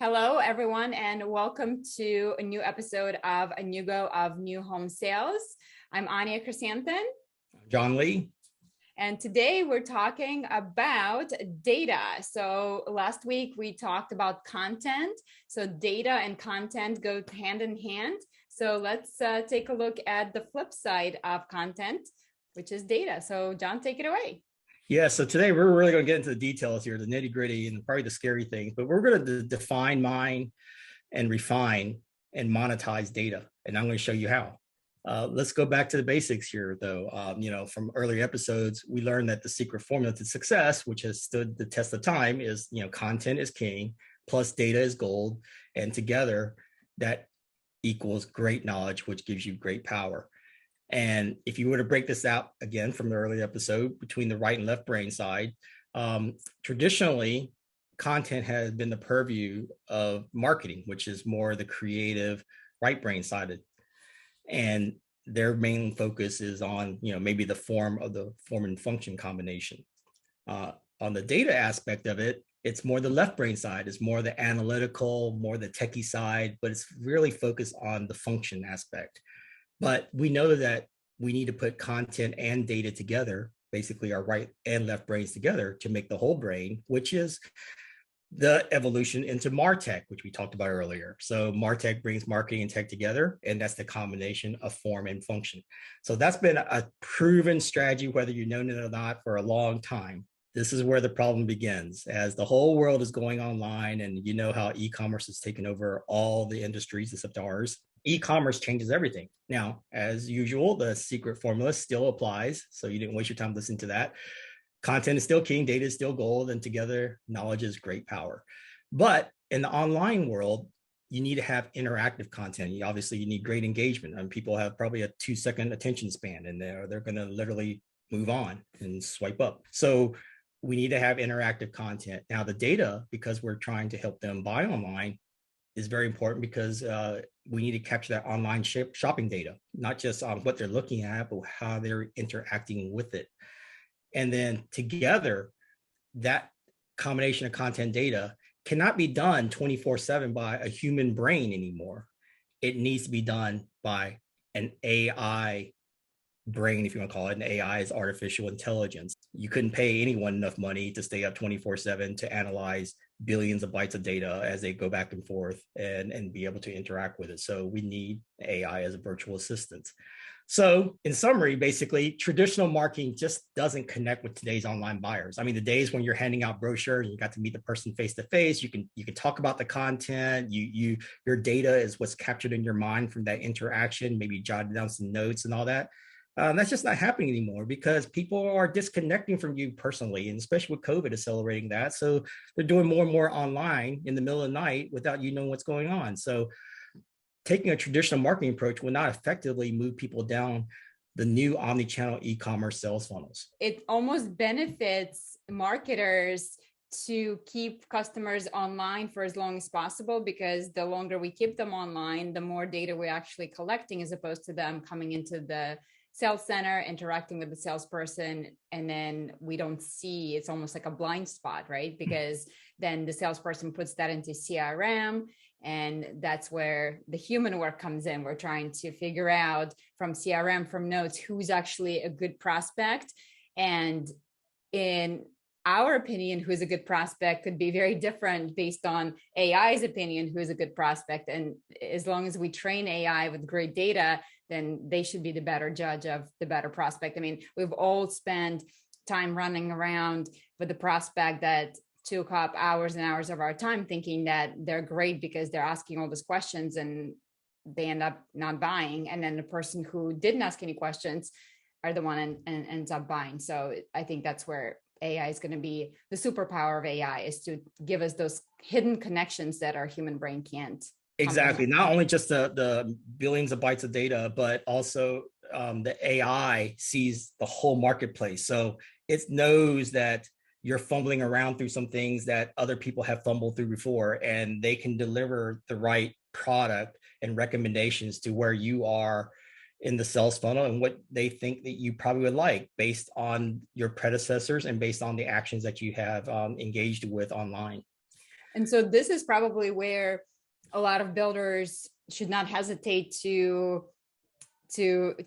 Hello, everyone, and welcome to a new episode of A New Go of New Home Sales. I'm Anya Chrysanthemum. John Lee. And today we're talking about data. So last week we talked about content. So data and content go hand in hand. So let's take a look at the flip side of content, which is data. So John, take it away. Yeah, so today we're really going to get into the details here, the nitty gritty and probably the scary things, but we're going to define, mine, and refine and monetize data. And I'm going to show you how. Let's go back to the basics here, though. From earlier episodes, we learned that the secret formula to success, which has stood the test of time, is, content is king, plus data is gold. And together that equals great knowledge, which gives you great power. And if you were to break this out again from the early episode between the right and left brain side, traditionally, content has been the purview of marketing, which is more the creative right brain sided. And their main focus is on, maybe the form and function combination. On the data aspect of it, it's more the left brain side. It's more the analytical, more the techie side, but it's really focused on the function aspect. But we know that we need to put content and data together, basically our right and left brains together to make the whole brain, which is the evolution into martech, which we talked about earlier. So martech brings marketing and tech together, and that's the combination of form and function. So that's been a proven strategy, whether you know it or not, for a long time. This is where the problem begins, as the whole world is going online, and you know how e-commerce has taken over all the industries except ours. E-commerce changes everything. Now, as usual, the secret formula still applies, so you didn't waste your time listening to that. Content is still king, data is still gold, and together, knowledge is great power. But in the online world, you need to have interactive content. You need great engagement. And people have probably a 2-second attention span, and they're going to literally move on and swipe up. So we need to have interactive content. Now, the data, because we're trying to help them buy online, is very important because we need to capture that online shopping data, not just on what they're looking at, but how they're interacting with it. And then together, that combination of content data cannot be done 24/7 by a human brain anymore. It needs to be done by an AI brain, if you want to call it. An AI is artificial intelligence. You couldn't pay anyone enough money to stay up 24/7 to analyze billions of bytes of data as they go back and forth and be able to interact with it. So we need AI as a virtual assistant. So in summary, basically, traditional marketing just doesn't connect with today's online buyers. I mean, the days when you're handing out brochures and you got to meet the person face to face, you can talk about the content. Your data is what's captured in your mind from that interaction, maybe jotted down some notes and all that. That's just not happening anymore because people are disconnecting from you personally, and especially with COVID accelerating that. So they're doing more and more online in the middle of the night without you knowing what's going on. So taking a traditional marketing approach will not effectively move people down the new omni-channel e-commerce sales funnels. It almost benefits marketers to keep customers online for as long as possible, because the longer we keep them online, the more data we're actually collecting, as opposed to them coming into the sales center, interacting with the salesperson, and then we don't see, it's almost like a blind spot, right? Because then the salesperson puts that into CRM, and that's where the human work comes in. We're trying to figure out from CRM, from notes, who's actually a good prospect. And in our opinion, who's a good prospect could be very different based on AI's opinion, who's a good prospect. And as long as we train AI with great data, then they should be the better judge of the better prospect. I mean, we've all spent time running around with the prospect that took up hours and hours of our time thinking that they're great because they're asking all these questions, and they end up not buying. And then the person who didn't ask any questions are the one and ends up buying. So I think that's where AI is going to be the superpower of AI, is to give us those hidden connections that our human brain can't. Exactly. Not only just the billions of bytes of data, but also the AI sees the whole marketplace. So it knows that you're fumbling around through some things that other people have fumbled through before, and they can deliver the right product and recommendations to where you are in the sales funnel and what they think that you probably would like based on your predecessors and based on the actions that you have engaged with online. And so this is probably where a lot of builders should not hesitate to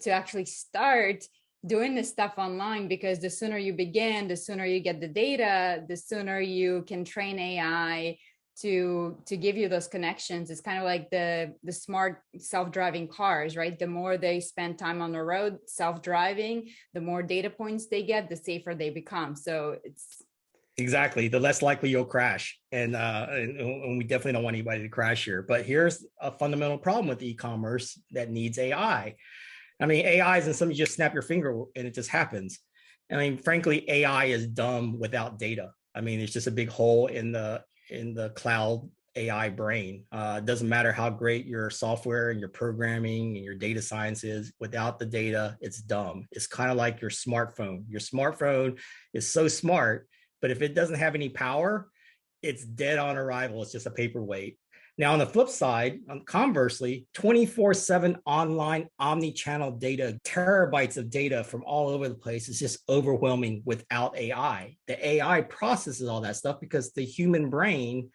actually start doing this stuff online, because the sooner you begin, the sooner you get the data, the sooner you can train AI to give you those connections. It's kind of like the smart self-driving cars, right? The more they spend time on the road self-driving, the more data points they get, the safer they become. So it's exactly, the less likely you'll crash. And we definitely don't want anybody to crash here. But here's a fundamental problem with e-commerce that needs AI. I mean, AI isn't something you just snap your finger and it just happens. I mean, frankly, AI is dumb without data. I mean, it's just a big hole in the cloud AI brain. It doesn't matter how great your software and your programming and your data science is. Without the data, it's dumb. It's kind of like your smartphone. Your smartphone is so smart, but if it doesn't have any power, it's dead on arrival. It's just a paperweight. Now, on the flip side, conversely, 24/7 online omni-channel data, terabytes of data from all over the place is just overwhelming without AI. The AI processes all that stuff because the human brain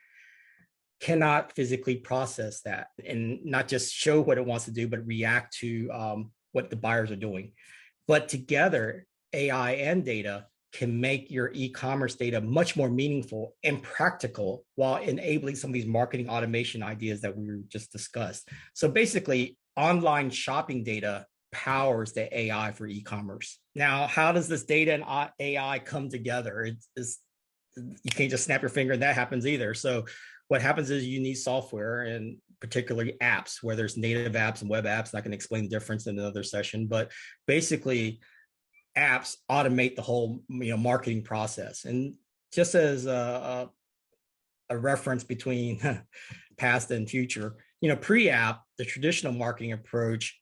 cannot physically process that and not just show what it wants to do, but react to what the buyers are doing. But together, AI and data can make your e-commerce data much more meaningful and practical while enabling some of these marketing automation ideas that we just discussed. So basically, online shopping data powers the AI for e-commerce. Now, how does this data and AI come together? You can't just snap your finger and that happens either. So what happens is you need software, and particularly apps, where there's native apps and web apps. And I can explain the difference in another session, but basically apps automate the whole marketing process. And just as a reference between past and future, PreApp, the traditional marketing approach,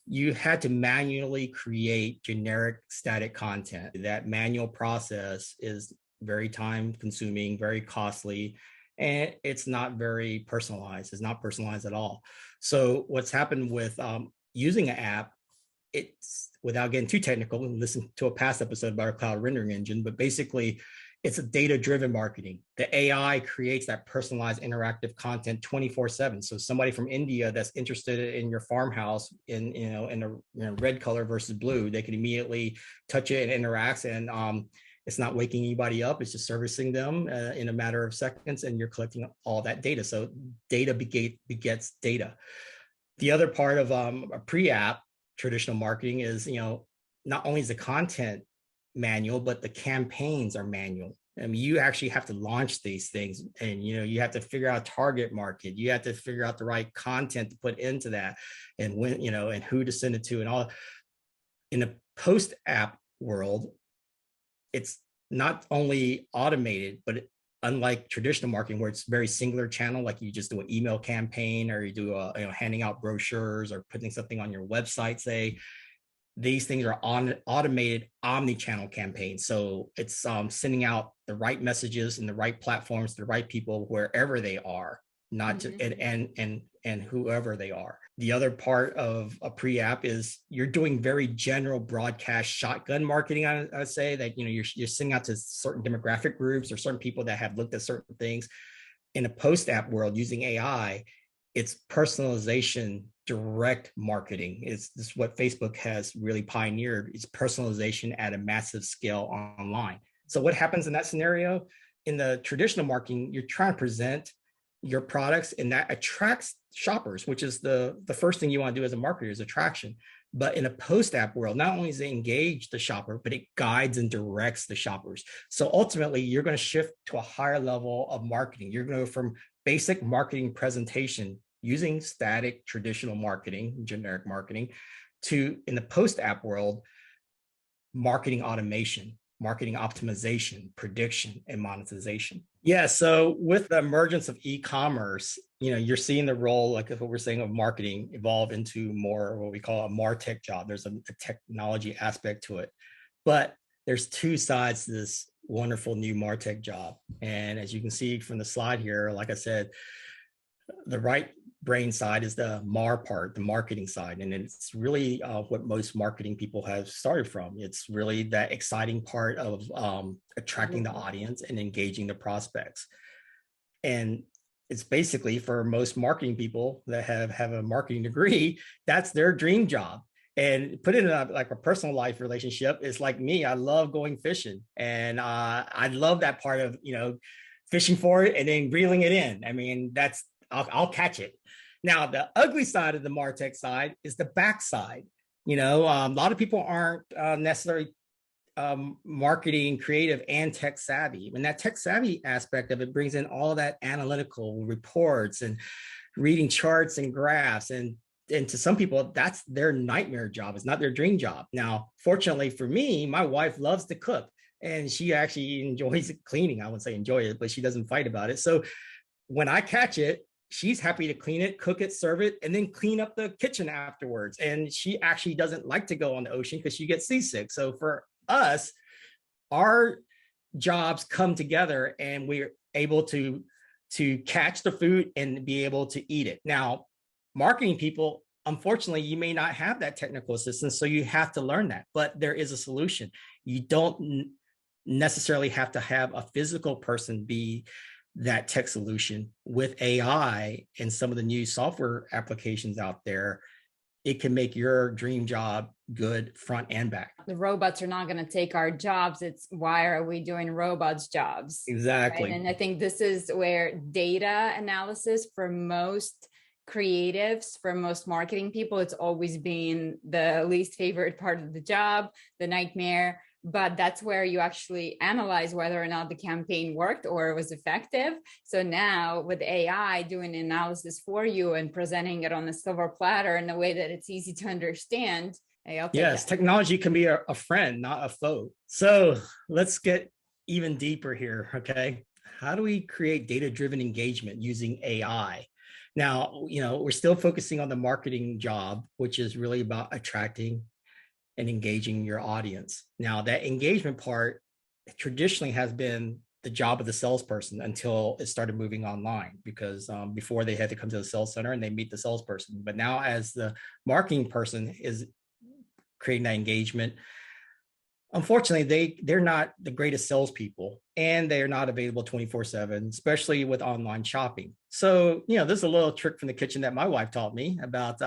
you had to manually create generic static content. That manual process is very time consuming, very costly, and it's not very personalized. It's not personalized at all. So what's happened with using an app, it's, without getting too technical, and listen to a past episode about our cloud rendering engine, but basically it's a data-driven marketing. The AI creates that personalized interactive content 24/7. So somebody from India that's interested in your farmhouse in a red color versus blue, they can immediately touch it and interact, and it's not waking anybody up. It's just servicing them in a matter of seconds, and you're collecting all that data. So data begets data. The other part of a PreApp traditional marketing is, not only is the content manual, but the campaigns are manual. I mean, you actually have to launch these things, and you have to figure out target market. You have to figure out the right content to put into that, and when, and who to send it to, and all. In the post-app world, it's not only automated, but unlike traditional marketing where it's very singular channel, like you just do an email campaign or you do handing out brochures or putting something on your website, say, these things are on automated omni-channel campaigns. So it's sending out the right messages and the right platforms to the right people wherever they are, not just and whoever they are. The other part of a PreApp is you're doing very general broadcast shotgun marketing. I say that you're sending out to certain demographic groups or certain people that have looked at certain things. In a post-app world using AI, it's personalization, direct marketing. This is what Facebook has really pioneered. It's personalization at a massive scale online. So what happens in that scenario? In the traditional marketing, you're trying to present your products, and that attracts shoppers, which is the first thing you want to do as a marketer, is attraction. But in a post-app world, not only does it engage the shopper, but it guides and directs the shoppers. So ultimately, you're going to shift to a higher level of marketing. You're going to go from basic marketing presentation using static traditional marketing, generic marketing, to, in the post-app world, marketing automation, marketing optimization, prediction, and monetization. Yeah, so with the emergence of e-commerce, you're seeing the role, like what we're saying, of marketing evolve into more what we call a martech job. There's a technology aspect to it, but there's two sides to this wonderful new martech job. And as you can see from the slide here, like I said, the right brain side is the MAR part, the marketing side. And it's really what most marketing people have started from. It's really that exciting part of attracting the audience and engaging the prospects. And it's basically, for most marketing people that have a marketing degree, that's their dream job. And put it in like a personal life relationship, it's like me. I love going fishing, and I love that part of, fishing for it and then reeling it in. I mean, I'll catch it. Now, the ugly side of the martech side is the backside. A lot of people aren't necessarily marketing, creative, and tech savvy. And that tech savvy aspect of it brings in all that analytical reports and reading charts and graphs. And to some people, that's their nightmare job. It's not their dream job. Now, fortunately for me, my wife loves to cook, and she actually enjoys cleaning. I wouldn't say enjoy it, but she doesn't fight about it. So when I catch it, she's happy to clean it, cook it, serve it, and then clean up the kitchen afterwards. And she actually doesn't like to go on the ocean because she gets seasick. So for us, our jobs come together, and we're able to catch the food and be able to eat it. Now, marketing people, unfortunately, you may not have that technical assistance, so you have to learn that. But there is a solution. You don't necessarily have to have a physical person be that tech solution. With AI and some of the new software applications out there, it can make your dream job good front and back. The robots are not going to take our jobs. It's why are we doing robots' jobs? Exactly. Right? And I think this is where data analysis for most creatives, for most marketing people, it's always been the least favorite part of the job, the nightmare. But that's where you actually analyze whether or not the campaign worked or was effective. So now with AI doing analysis for you and presenting it on a silver platter in a way that it's easy to understand. Yes, technology can be a friend, not a foe. So let's get even deeper here. Okay. How do we create data-driven engagement using AI? Now, we're still focusing on the marketing job, which is really about attracting and engaging your audience. Now, that engagement part traditionally has been the job of the salesperson until it started moving online, because before they had to come to the sales center and they meet the salesperson. But now, as the marketing person is creating that engagement, unfortunately, they're not the greatest salespeople, and they're not available 24/7, especially with online shopping. So, there's a little trick from the kitchen that my wife taught me about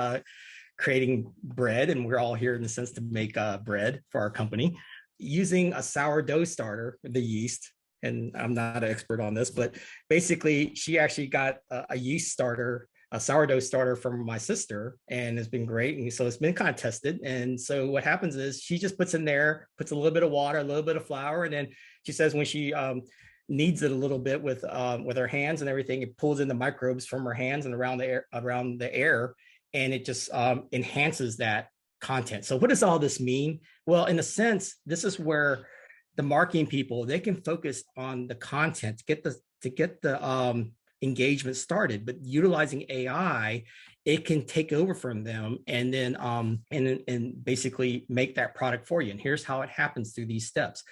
creating bread, and we're all here in the sense to make bread for our company, using a sourdough starter, the yeast. And I'm not an expert on this, but basically she actually got a yeast starter, a sourdough starter from my sister, and it's been great. And so it's been kind of tested. And so what happens is she just puts a little bit of water, a little bit of flour, and then she says when she kneads it a little bit with her hands and everything, it pulls in the microbes from her hands and around the air, and it just enhances that content. So what does all this mean? Well, in a sense, this is where the marketing people, they can focus on the content to get the engagement started. But utilizing AI, it can take over from them and then and basically make that product for you. And here's how it happens through these steps.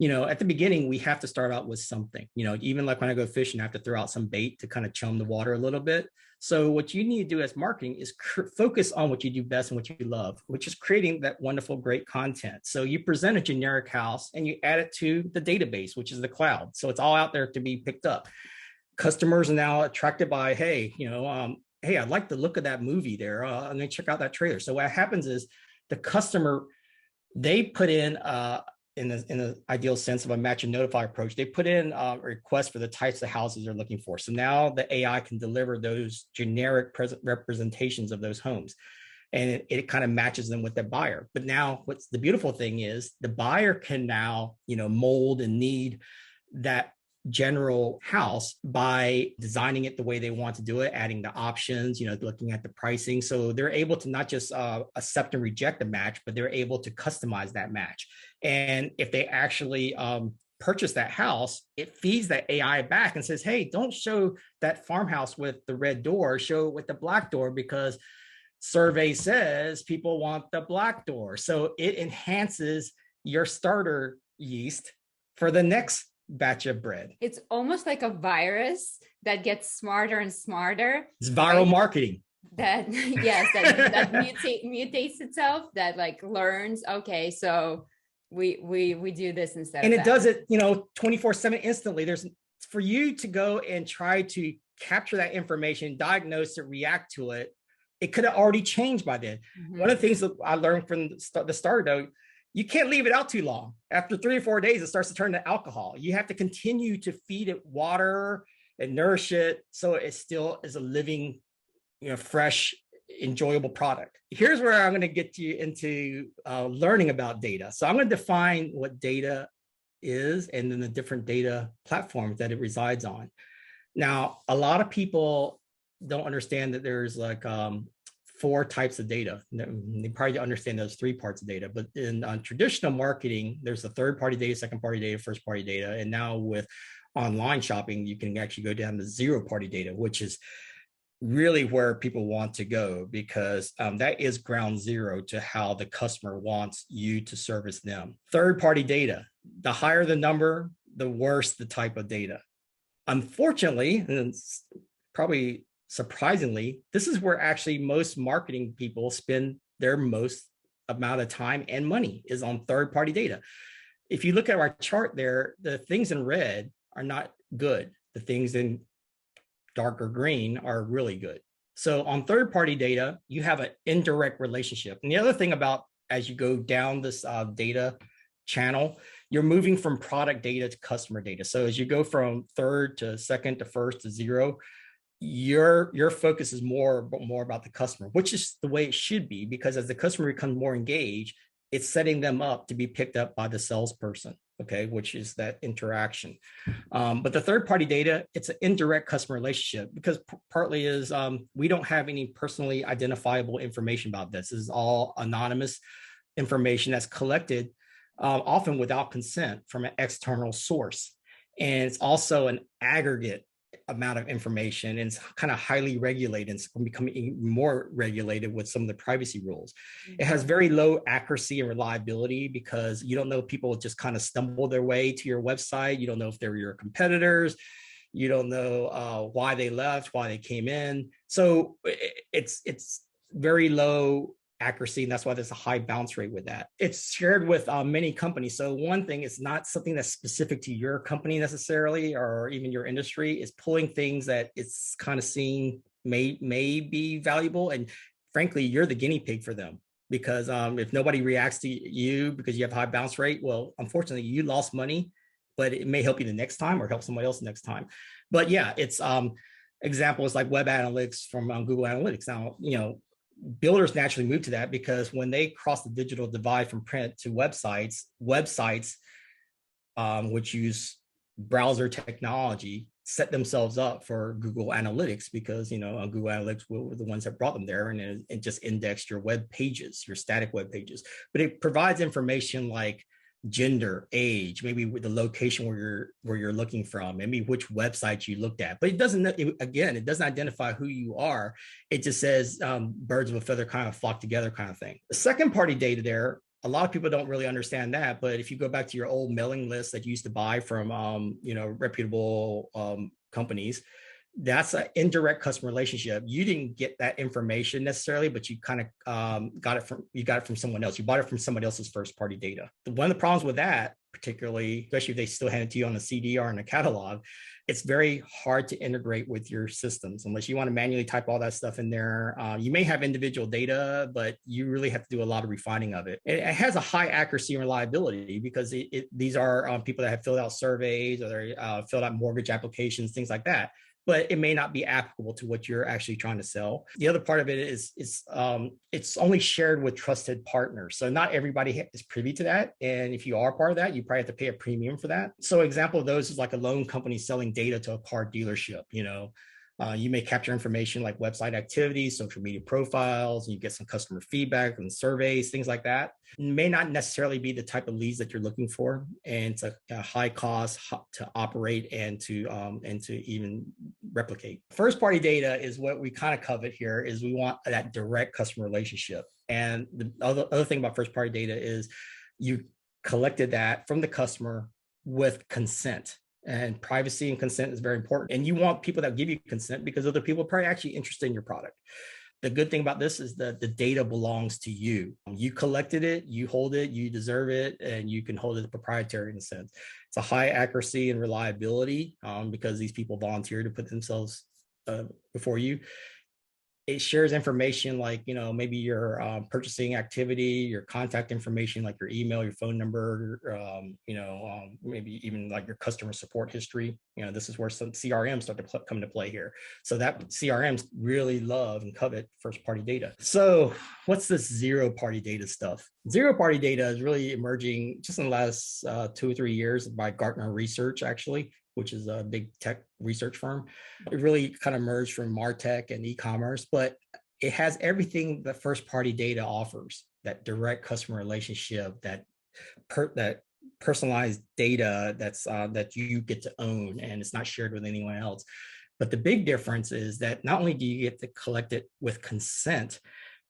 At the beginning, we have to start out with something. Even like when I go fishing, I have to throw out some bait to kind of chum the water a little bit. So what you need to do as marketing is focus on what you do best and what you love, which is creating that wonderful, great content. So you present a generic house and you add it to the database, which is the cloud. So it's all out there to be picked up. Customers are now attracted by, hey, I like the look of that movie there. And then check out that trailer. So what happens is the customer, they put in in the ideal sense of a match and notify approach, they put in a request for the types of houses they're looking for. So now the AI can deliver those generic representations of those homes, and it kind of matches them with the buyer. But now what's the beautiful thing is the buyer can now, mold and knead that general house by designing it the way they want to do it, adding the options, looking at the pricing. So they're able to not just accept and reject a match, but they're able to customize that match. And if they actually purchase that house, it feeds that AI back and says, hey, don't show that farmhouse with the red door, show it with the black door, because survey says people want the black door. So it enhances your starter yeast for the next batch of bread. It's almost like a virus that gets smarter and smarter. It's viral marketing. That that mutates itself, that like learns, okay, so we do this instead. And of it does it, 24/7 instantly. There's for you to go and try to capture that information, diagnose it, react to it, it could have already changed by then. One of the things that I learned from the start, though, you can't leave it out too long. After 3 or 4 days, it starts to turn to alcohol. You have to continue to feed it water and nourish it so it still is a living, fresh, enjoyable product. Here's where I'm going to get you into learning about data. So I'm going to define what data is and then the different data platforms that it resides on. Now, a lot of people don't understand that there's like 4 types of data. They probably understand those 3 parts of data, but in traditional marketing, there's the third-party data, second-party data, first-party data. And now with online shopping, you can actually go down to zero-party data, which is really where people want to go, because that is ground zero to how the customer wants you to service them. Third-party data, the higher the number, the worse the type of data. Unfortunately, and probably surprisingly, this is where actually most marketing people spend their most amount of time and money is on third-party data. If you look at our chart there, the things in red are not good. The things in darker green are really good. So on third-party data, you have an indirect relationship. And the other thing about as you go down this data channel, you're moving from product data to customer data. So as you go from third to second to first to zero, your focus is more about the customer, which is the way it should be, because as the customer becomes more engaged, it's setting them up to be picked up by the salesperson, okay, which is that interaction. But the third-party data, it's an indirect customer relationship, because partly is we don't have any personally identifiable information about this. This is all anonymous information that's collected often without consent from an external source. And it's also an aggregate amount of information, and it's kind of highly regulated. It's becoming more regulated with some of the privacy rules. It has very low accuracy and reliability, because you don't know, people just kind of stumble their way to your website. You don't know if they're your competitors. You don't know why they left, why they came in. So it's very low accuracy, and that's why there's a high bounce rate with that. It's shared with many companies. So one thing, it's not something that's specific to your company necessarily, or even your industry. Is pulling things that it's kind of seeing may be valuable, and frankly, you're the guinea pig for them. Because if nobody reacts to you because you have high bounce rate, well, unfortunately, you lost money, but it may help you the next time or help somebody else the next time. But yeah, it's examples like web analytics from Google Analytics. Now, builders naturally move to that, because when they cross the digital divide from print to websites which use browser technology, set themselves up for Google Analytics, because Google Analytics were the ones that brought them there, and it just indexed your web pages, your static web pages. But it provides information like gender, age, maybe with the location where you're looking from, maybe which website you looked at. But it doesn't identify who you are. It just says birds of a feather kind of flock together kind of thing. The second party data there, a lot of people don't really understand that. But if you go back to your old mailing list that you used to buy from reputable companies, that's an indirect customer relationship. You didn't get that information necessarily, but you kind of got it from someone else. You bought it from somebody else's first party data. One of the problems with that, particularly, especially if they still hand it to you on a CD or in a catalog, it's very hard to integrate with your systems unless you want to manually type all that stuff in there. You may have individual data, but you really have to do a lot of refining of it. It has a high accuracy and reliability, because these are people that have filled out surveys, or they filled out mortgage applications, things like that. But it may not be applicable to what you're actually trying to sell. The other part of it is it's only shared with trusted partners. So not everybody is privy to that. And if you are part of that, you probably have to pay a premium for that. So example of those is like a loan company selling data to a car dealership. You may capture information like website activities, social media profiles, and you get some customer feedback and surveys, things like that. It may not necessarily be the type of leads that you're looking for, and it's a high cost to operate and to even replicate. First party data is what we kind of covet here. Is we want that direct customer relationship. And the other thing about first party data is you collected that from the customer with consent. And privacy and consent is very important. And you want people that give you consent, because other people are probably actually interested in your product. the good thing about this is that the data belongs to you. You collected it, you hold it, you deserve it, and you can hold it proprietary in a sense. It's a high accuracy and reliability because these people volunteer to put themselves before you. It shares information like, maybe your purchasing activity, your contact information, like your email, your phone number, maybe even like your customer support history. This is where some CRMs start to come into play here. So that CRMs really love and covet first party data. So what's this zero party data stuff? Zero party data is really emerging just in the last 2 or 3 years by Gartner Research, actually, which is a big tech research firm. It really kind of merged from martech and e-commerce, but it has everything that first party data offers, that direct customer relationship, that personalized data that you get to own, and it's not shared with anyone else. But the big difference is that not only do you get to collect it with consent,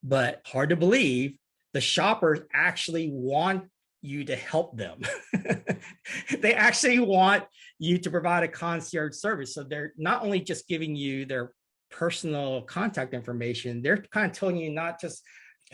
but hard to believe, the shoppers actually want you to help them. They actually want you to provide a concierge service. So they're not only just giving you their personal contact information, they're kind of telling you not just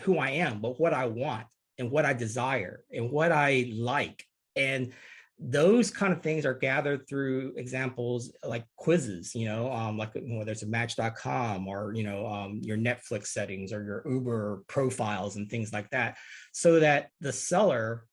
who I am, but what I want and what I desire and what I like. And those kind of things are gathered through examples like quizzes, like whether it's a match.com or, your Netflix settings or your Uber profiles and things like that, so that the seller,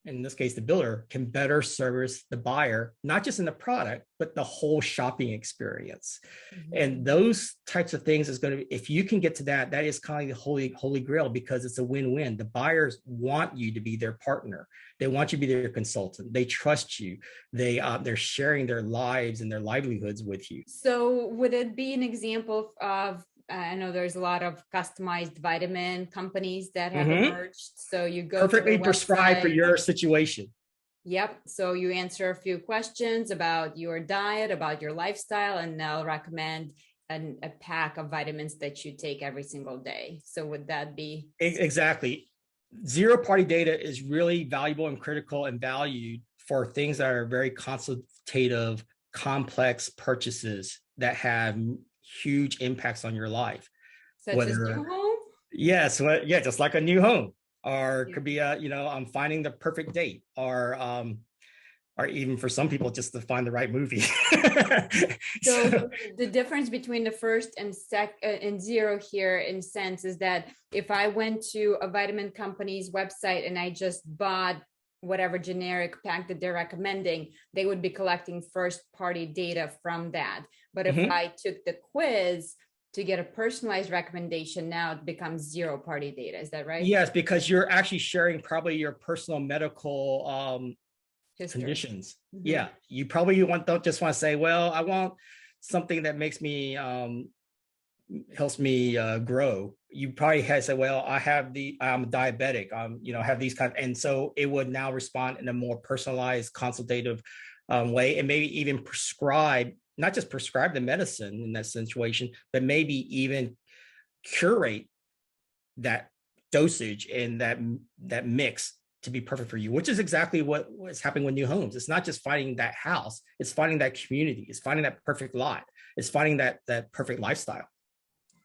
in this case, the builder, can better service the buyer, not just in the product, but the whole shopping experience. Mm-hmm. And those types of things is going to be, if you can get to that, that is kind of the holy grail, because it's a win-win. The buyers want you to be their partner. They want you to be their consultant. They trust you. They're sharing their lives and their livelihoods with you. So would it be an example of I know there's a lot of customized vitamin companies that have emerged. So you go perfectly prescribed for your situation. Yep. So you answer a few questions about your diet, about your lifestyle, and they'll recommend a pack of vitamins that you take every single day. So would that be? Exactly. Zero party data is really valuable and critical and valued for things that are very consultative, complex purchases that have huge impacts on your life. Such as new home? Yes. Yeah, just like a new home, or it could be I'm finding the perfect date, or even for some people just to find the right movie. So the difference between the first and zero here in sense is that if I went to a vitamin company's website and I just bought whatever generic pack that they're recommending, they would be collecting first party data from that. But if I took the quiz to get a personalized recommendation, now it becomes zero party data. Is that right? Yes, because you're actually sharing probably your personal medical conditions. Yeah, you probably don't just want to say, well, I want something that makes me helps me grow. You probably had said, well, I'm diabetic, have these and so it would now respond in a more personalized, consultative way, and maybe even not just prescribe the medicine in that situation, but maybe even curate that dosage and that mix to be perfect for you, which is exactly what's happening with new homes. It's not just finding that house, it's finding that community, it's finding that perfect lot, it's finding that perfect lifestyle.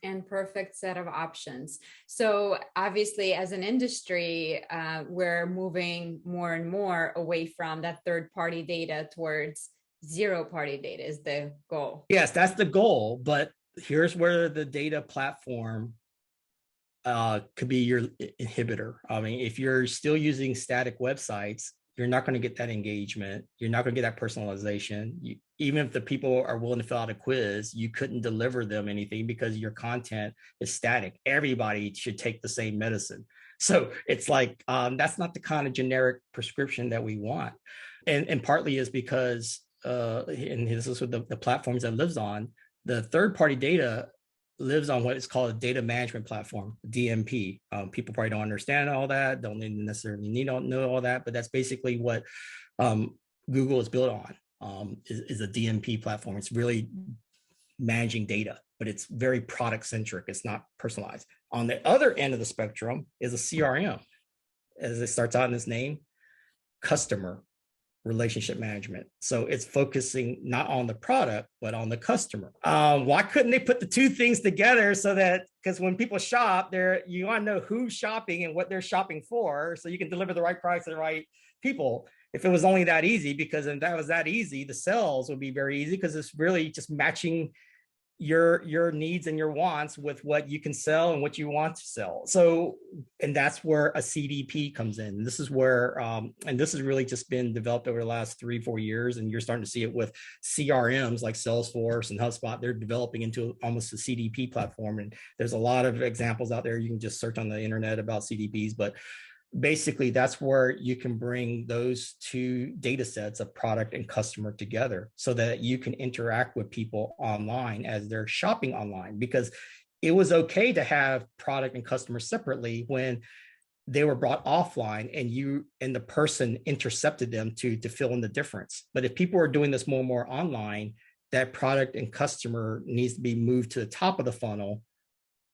And perfect set of options. So obviously, as an industry, we're moving more and more away from that third-party data towards zero-party data is the goal. Yes, that's the goal. But here's where the data platform could be your inhibitor. I mean, if you're still using static websites, you're not going to get that engagement. You're not going to get that personalization. Even if the people are willing to fill out a quiz, you couldn't deliver them anything because your content is static. Everybody should take the same medicine. So it's like, that's not the kind of generic prescription that we want. And partly is because, and this is what the platforms that lives on, the third-party data lives on what is called a data management platform, DMP. People probably don't understand all that, don't necessarily need to know all that, but that's basically what Google is built on, is a DMP platform. It's really managing data, but it's very product centric. It's not personalized. On the other end of the spectrum is a CRM, as it starts out in its name, customer relationship management. So it's focusing not on the product, but on the customer. Why couldn't they put the two things together so that, because when people shop, you want to know who's shopping and what they're shopping for, so you can deliver the right products to the right people. If it was only that easy, because if that was that easy, the sales would be very easy, because it's really just matching your needs and your wants with what you can sell and what you want to sell. So, and that's where a CDP comes in. This is where, and this has really just been developed over the last 3-4 years. And you're starting to see it with CRMs like Salesforce and HubSpot. They're developing into almost a CDP platform. And there's a lot of examples out there. You can just search on the internet about CDPs, but basically that's where you can bring those two data sets of product and customer together so that you can interact with people online as they're shopping online. Because it was okay to have product and customer separately when they were brought offline and you and the person intercepted them to fill in the difference. But if people are doing this more and more online, that product and customer needs to be moved to the top of the funnel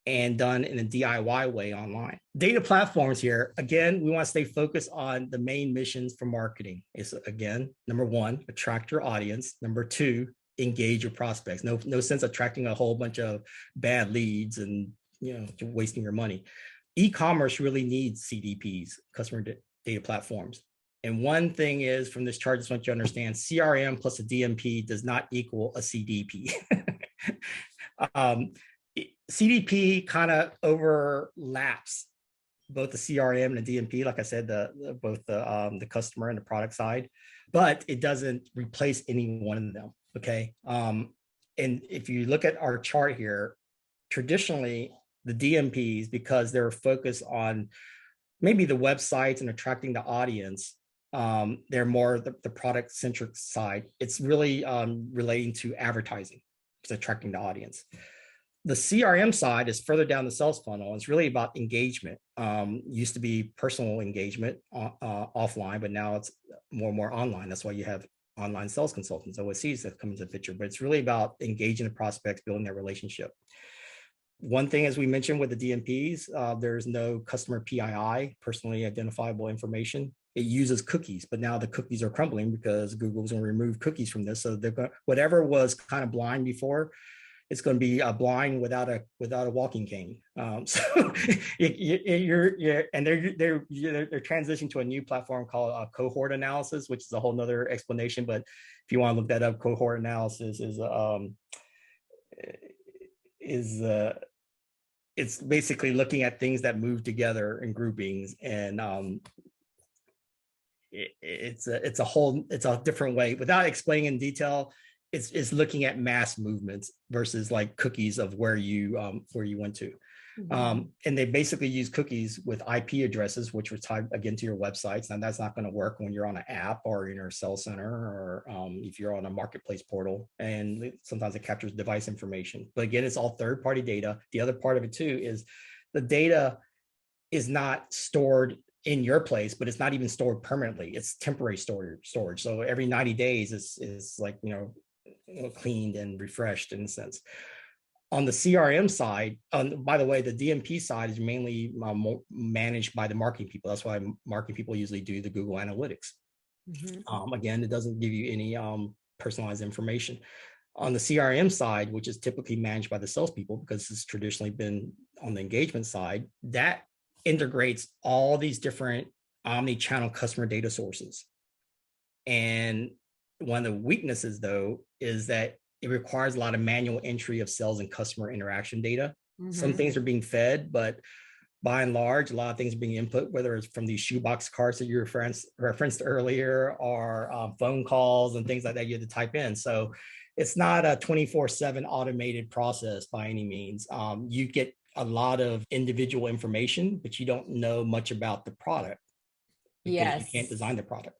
and done in a DIY way online. Data platforms here, again, we want to stay focused on the main missions for marketing. Is, again, number one, attract your audience. Number two, engage your prospects. No sense attracting a whole bunch of bad leads and wasting your money. E-commerce really needs CDPs, customer data platforms. And one thing is, from this chart, I just want you to understand, CRM plus a DMP does not equal a CDP. CDP kind of overlaps both the CRM and the DMP. Like I said, both the customer and the product side, but it doesn't replace any one of them. Okay. And if you look at our chart here, traditionally the DMPs, because they're focused on maybe the websites and attracting the audience, they're more the product centric side. It's really relating to advertising. It's attracting the audience. The CRM side is further down the sales funnel. It's really about engagement. Used to be personal engagement offline, but now it's more and more online. That's why you have online sales consultants, OSCs, that come into the picture. But it's really about engaging the prospects, building their relationship. One thing, as we mentioned with the DMPs, there's no customer PII, personally identifiable information. It uses cookies, but now the cookies are crumbling because Google's going to remove cookies from this. So whatever was kind of blind before, it's going to be blind without a walking cane. So they're transitioning to a new platform called cohort analysis, which is a whole nother explanation. But if you want to look that up, cohort analysis it's basically looking at things that move together in groupings, and it's a different way. Without explaining in detail, it's looking at mass movements versus like cookies of where you went to. Mm-hmm. And they basically use cookies with IP addresses, which were tied again to your websites. And that's not going to work when you're on an app or in your sales center, or if you're on a marketplace portal. And sometimes it captures device information. But again, it's all third-party data. The other part of it too is the data is not stored in your place, but it's not even stored permanently. It's temporary storage. So every 90 days is like, cleaned and refreshed in a sense. On the CRM side, by the way, the DMP side is mainly managed by the marketing people. That's why marketing people usually do the Google Analytics. Mm-hmm. Again, it doesn't give you any personalized information. On the CRM side, which is typically managed by the salespeople, because it's traditionally been on the engagement side, that integrates all these different omni-channel customer data sources. And one of the weaknesses, though, is that it requires a lot of manual entry of sales and customer interaction data. Mm-hmm. Some things are being fed, but by and large, a lot of things are being input, whether it's from these shoebox carts that you referenced earlier, or phone calls and things like that you had to type in. So it's not a 24/7 automated process by any means. You get a lot of individual information, but you don't know much about the product. Yes. You can't design the product.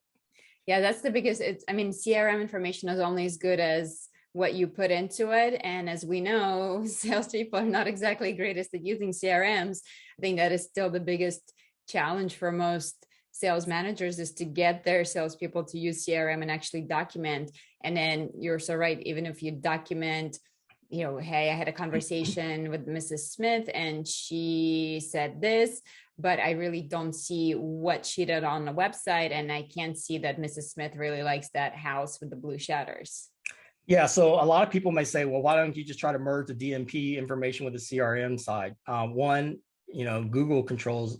Yeah, that's the biggest. CRM information is only as good as what you put into it. And as we know, salespeople are not exactly greatest at using CRMs. I think that is still the biggest challenge for most sales managers, is to get their salespeople to use CRM and actually document. And then you're so right, even if you document hey, I had a conversation with Mrs. Smith and she said this, but I really don't see what she did on the website. And I can't see that Mrs. Smith really likes that house with the blue shutters. Yeah, so a lot of people may say, well, why don't you just try to merge the DMP information with the CRM side? One, Google controls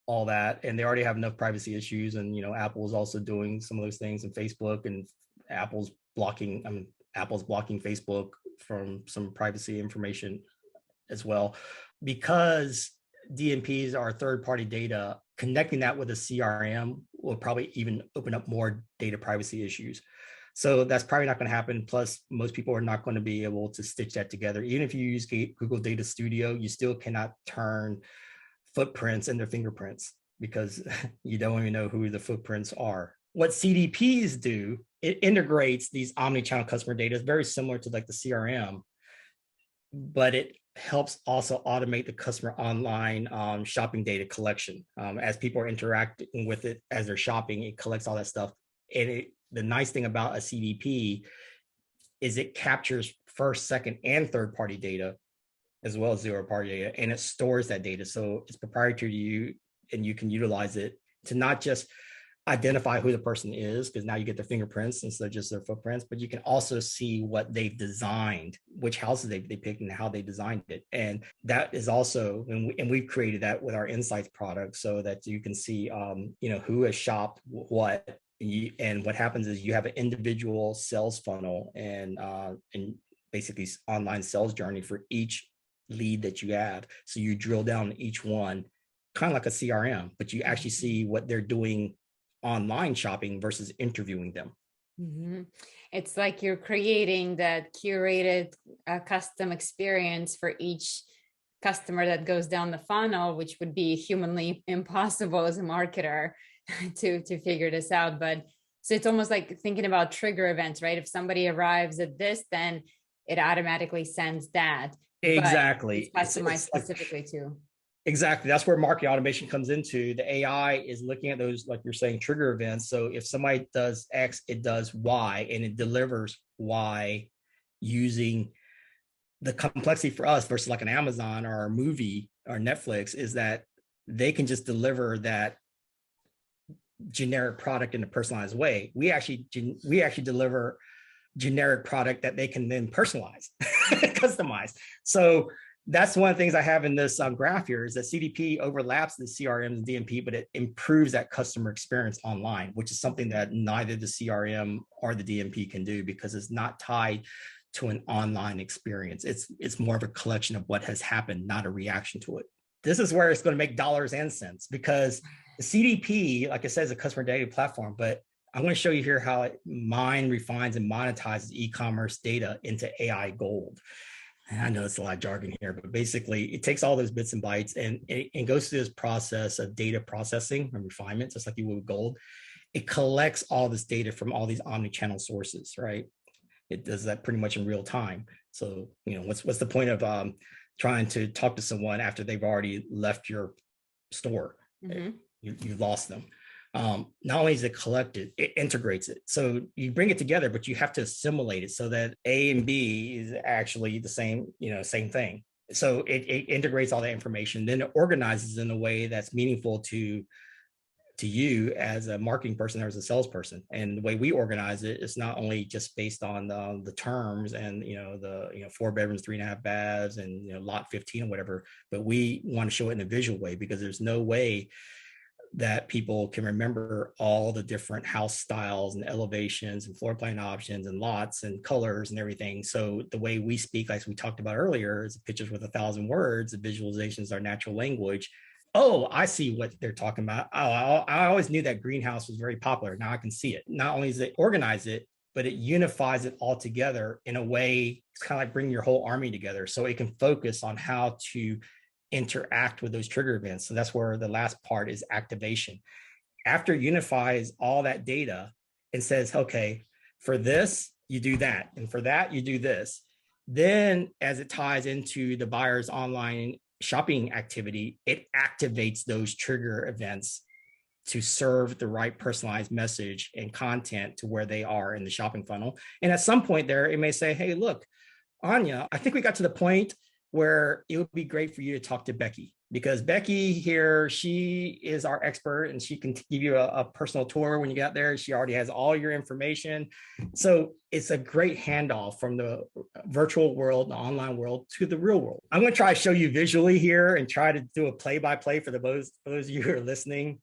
all that, and they already have enough privacy issues. And Apple's also doing some of those things, and Facebook, and Apple's blocking. Apple's blocking Facebook from some privacy information as well, because DMPs are third-party data. Connecting that with a CRM will probably even open up more data privacy issues. So that's probably not going to happen. Plus, most people are not going to be able to stitch that together. Even if you use Google Data Studio, you still cannot turn footprints into fingerprints because you don't even know who the footprints are. What CDPs do, it integrates these omni-channel customer data. It's very similar to like the CRM, but it helps also automate the customer online shopping data collection. As people are interacting with it as they're shopping, it collects all that stuff. And the nice thing about a CDP is it captures first, second, and third-party data, as well as zero-party data, and it stores that data. So it's proprietary to you, and you can utilize it to not just identify who the person is, because now you get their fingerprints instead of just their footprints, but you can also see what they've designed, which houses they picked, and how they designed it. And that is also, and we've created that with our Insights product so that you can see, who has shopped what. And what happens is you have an individual sales funnel and basically online sales journey for each lead that you add. So you drill down each one, kind of like a CRM, but you actually see what they're doing online shopping versus interviewing them. Mm-hmm. It's like you're creating that curated custom experience for each customer that goes down the funnel, which would be humanly impossible as a marketer to figure this out. But so it's almost like thinking about trigger events, right? If somebody arrives at this, then it automatically sends that. Exactly. But it's customized specifically too. Exactly. That's where marketing automation comes into. The AI is looking at those, like you're saying, trigger events. So if somebody does X, it does Y, and it delivers Y using the complexity for us versus like an Amazon or a movie or Netflix is that they can just deliver that generic product in a personalized way. We actually deliver generic product that they can then personalize, customize. So that's one of the things I have in this graph here is that CDP overlaps the CRM and DMP, but it improves that customer experience online, which is something that neither the CRM or the DMP can do because it's not tied to an online experience. It's more of a collection of what has happened, not a reaction to it. This is where it's going to make dollars and cents because the CDP, like I said, is a customer data platform, but I'm going to show you here how it mines, refines, and monetizes e-commerce data into AI gold. And I know it's a lot of jargon here, but basically it takes all those bits and bytes and it goes through this process of data processing and refinement, just like you would with gold. It collects all this data from all these omni-channel sources, right? It does that pretty much in real time. So, what's the point of trying to talk to someone after they've already left your store? Mm-hmm. You've lost them. Not only is it collected, it integrates it. So you bring it together, but you have to assimilate it so that A and B is actually the same, same thing. So it integrates all that information, then it organizes in a way that's meaningful to you as a marketing person or as a salesperson. And the way we organize it is not only just based on the terms and the 4 bedrooms, 3.5 baths, and lot 15 or whatever, but we want to show it in a visual way because there's no way that people can remember all the different house styles and elevations and floor plan options and lots and colors and everything. So the way we speak, like we talked about earlier, is pictures with 1,000 words. The visualizations are natural language. Oh, I see what they're talking about. Oh, I always knew that greenhouse was very popular. Now I can see it. Not only does it organize it, but it unifies it all together in a way. It's kind of like bringing your whole army together so it can focus on how to interact with those trigger events. So that's where the last part is activation. After it unifies all that data and says, okay, for this, you do that. And for that, you do this. Then as it ties into the buyer's online shopping activity, it activates those trigger events to serve the right personalized message and content to where they are in the shopping funnel. And at some point there, it may say, hey, look, Anya, I think we got to the point where it would be great for you to talk to Becky, because Becky here, she is our expert and she can give you a personal tour when you get there. She already has all your information. So it's a great handoff from the virtual world, the online world, to the real world. I'm going to try to show you visually here and try to do a play-by-play for those of you who are listening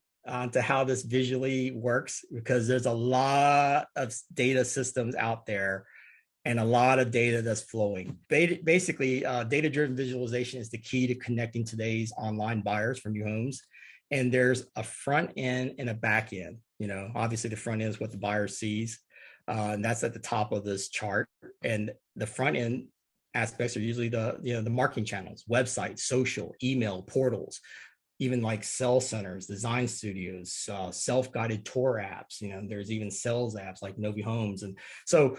to how this visually works, because there's a lot of data systems out there and a lot of data that's flowing. Basically, data-driven visualization is the key to connecting today's online buyers for new homes. And there's a front end and a back end. Obviously the front end is what the buyer sees, and that's at the top of this chart. And the front end aspects are usually the marketing channels, websites, social, email, portals, even like sell centers, design studios, self-guided tour apps. There's even sales apps like Novi Homes. And so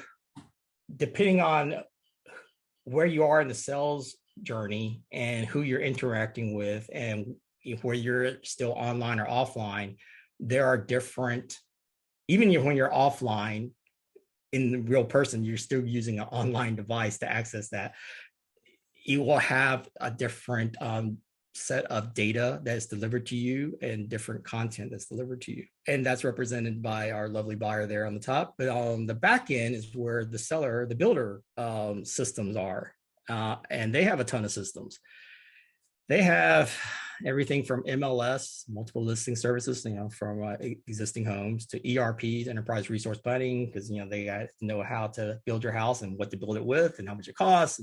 depending on where you are in the sales journey and who you're interacting with, and where you're still online or offline, there are different, even when you're offline in the real person, you're still using an online device to access that. You will have a different set of data that's delivered to you and different content that's delivered to you. And that's represented by our lovely buyer there on the top. But on the back end is where the seller, the builder systems are. And they have a ton of systems. They have everything from MLS, multiple listing services, from existing homes, to ERPs, enterprise resource planning, because they know how to build your house and what to build it with and how much it costs.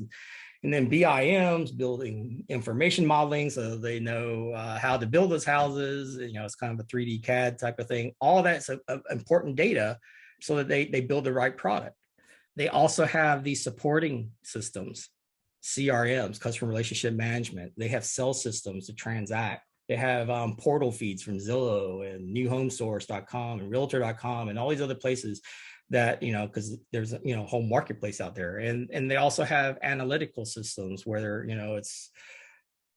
And then BIMs, building information modeling, so they know how to build those houses. It's kind of a 3D CAD type of thing. All that's important data so that they build the right product. They also have these supporting systems, CRMs, customer relationship management. They have sales systems to transact. They have portal feeds from Zillow and newhomesource.com and realtor.com and all these other places that, because there's a whole marketplace out there. And they also have analytical systems where it's,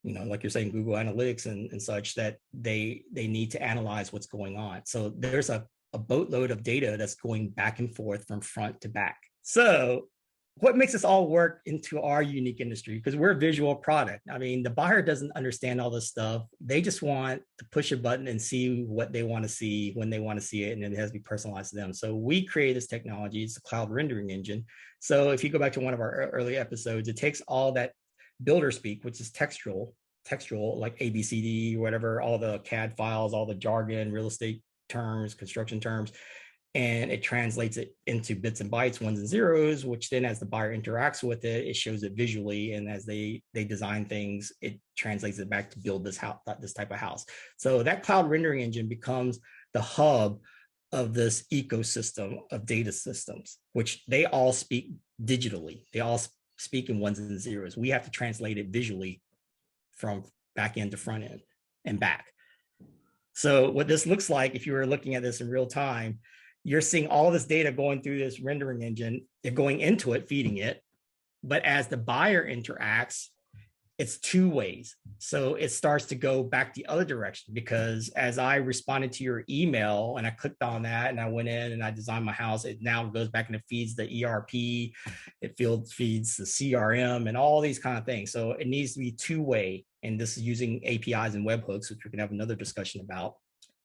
like you're saying, Google Analytics and such, that they need to analyze what's going on. So there's a boatload of data that's going back and forth from front to back. So what makes us all work into our unique industry? Because we're a visual product. I mean, the buyer doesn't understand all this stuff. They just want to push a button and see what they want to see when they want to see it, and it has to be personalized to them. So we create this technology. It's a cloud rendering engine. So if you go back to one of our early episodes, it takes all that builder speak, which is textual, like ABCD, whatever, all the CAD files, all the jargon, real estate terms, construction terms, and it translates it into bits and bytes, ones and zeros, which then as the buyer interacts with it, it shows it visually. And as they design things, it translates it back to build this house, this type of house. So that cloud rendering engine becomes the hub of this ecosystem of data systems, which they all speak digitally. They all speak in ones and zeros. We have to translate it visually from back end to front end and back. So what this looks like, if you were looking at this in real time, you're seeing all this data going through this rendering engine. They're going into it, feeding it. But as the buyer interacts, it's two ways. So it starts to go back the other direction, because as I responded to your email and I clicked on that and I went in and I designed my house, it now goes back and it feeds the ERP, it feeds the CRM and all these kind of things. So it needs to be two-way. And this is using APIs and webhooks, which we can have another discussion about.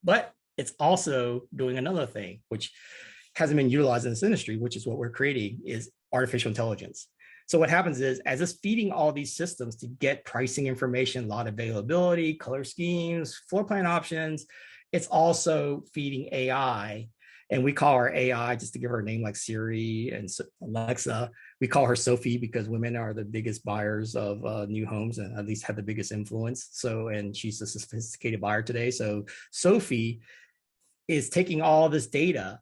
But it's also doing another thing, which hasn't been utilized in this industry, which is what we're creating, is artificial intelligence. So what happens is, as it's feeding all these systems to get pricing information, lot availability, color schemes, floor plan options, it's also feeding AI. And we call her AI, just to give her a name like Siri and Alexa, we call her Sophie because women are the biggest buyers of new homes, and at least have the biggest influence. So, and she's a sophisticated buyer today. So Sophie is taking all this data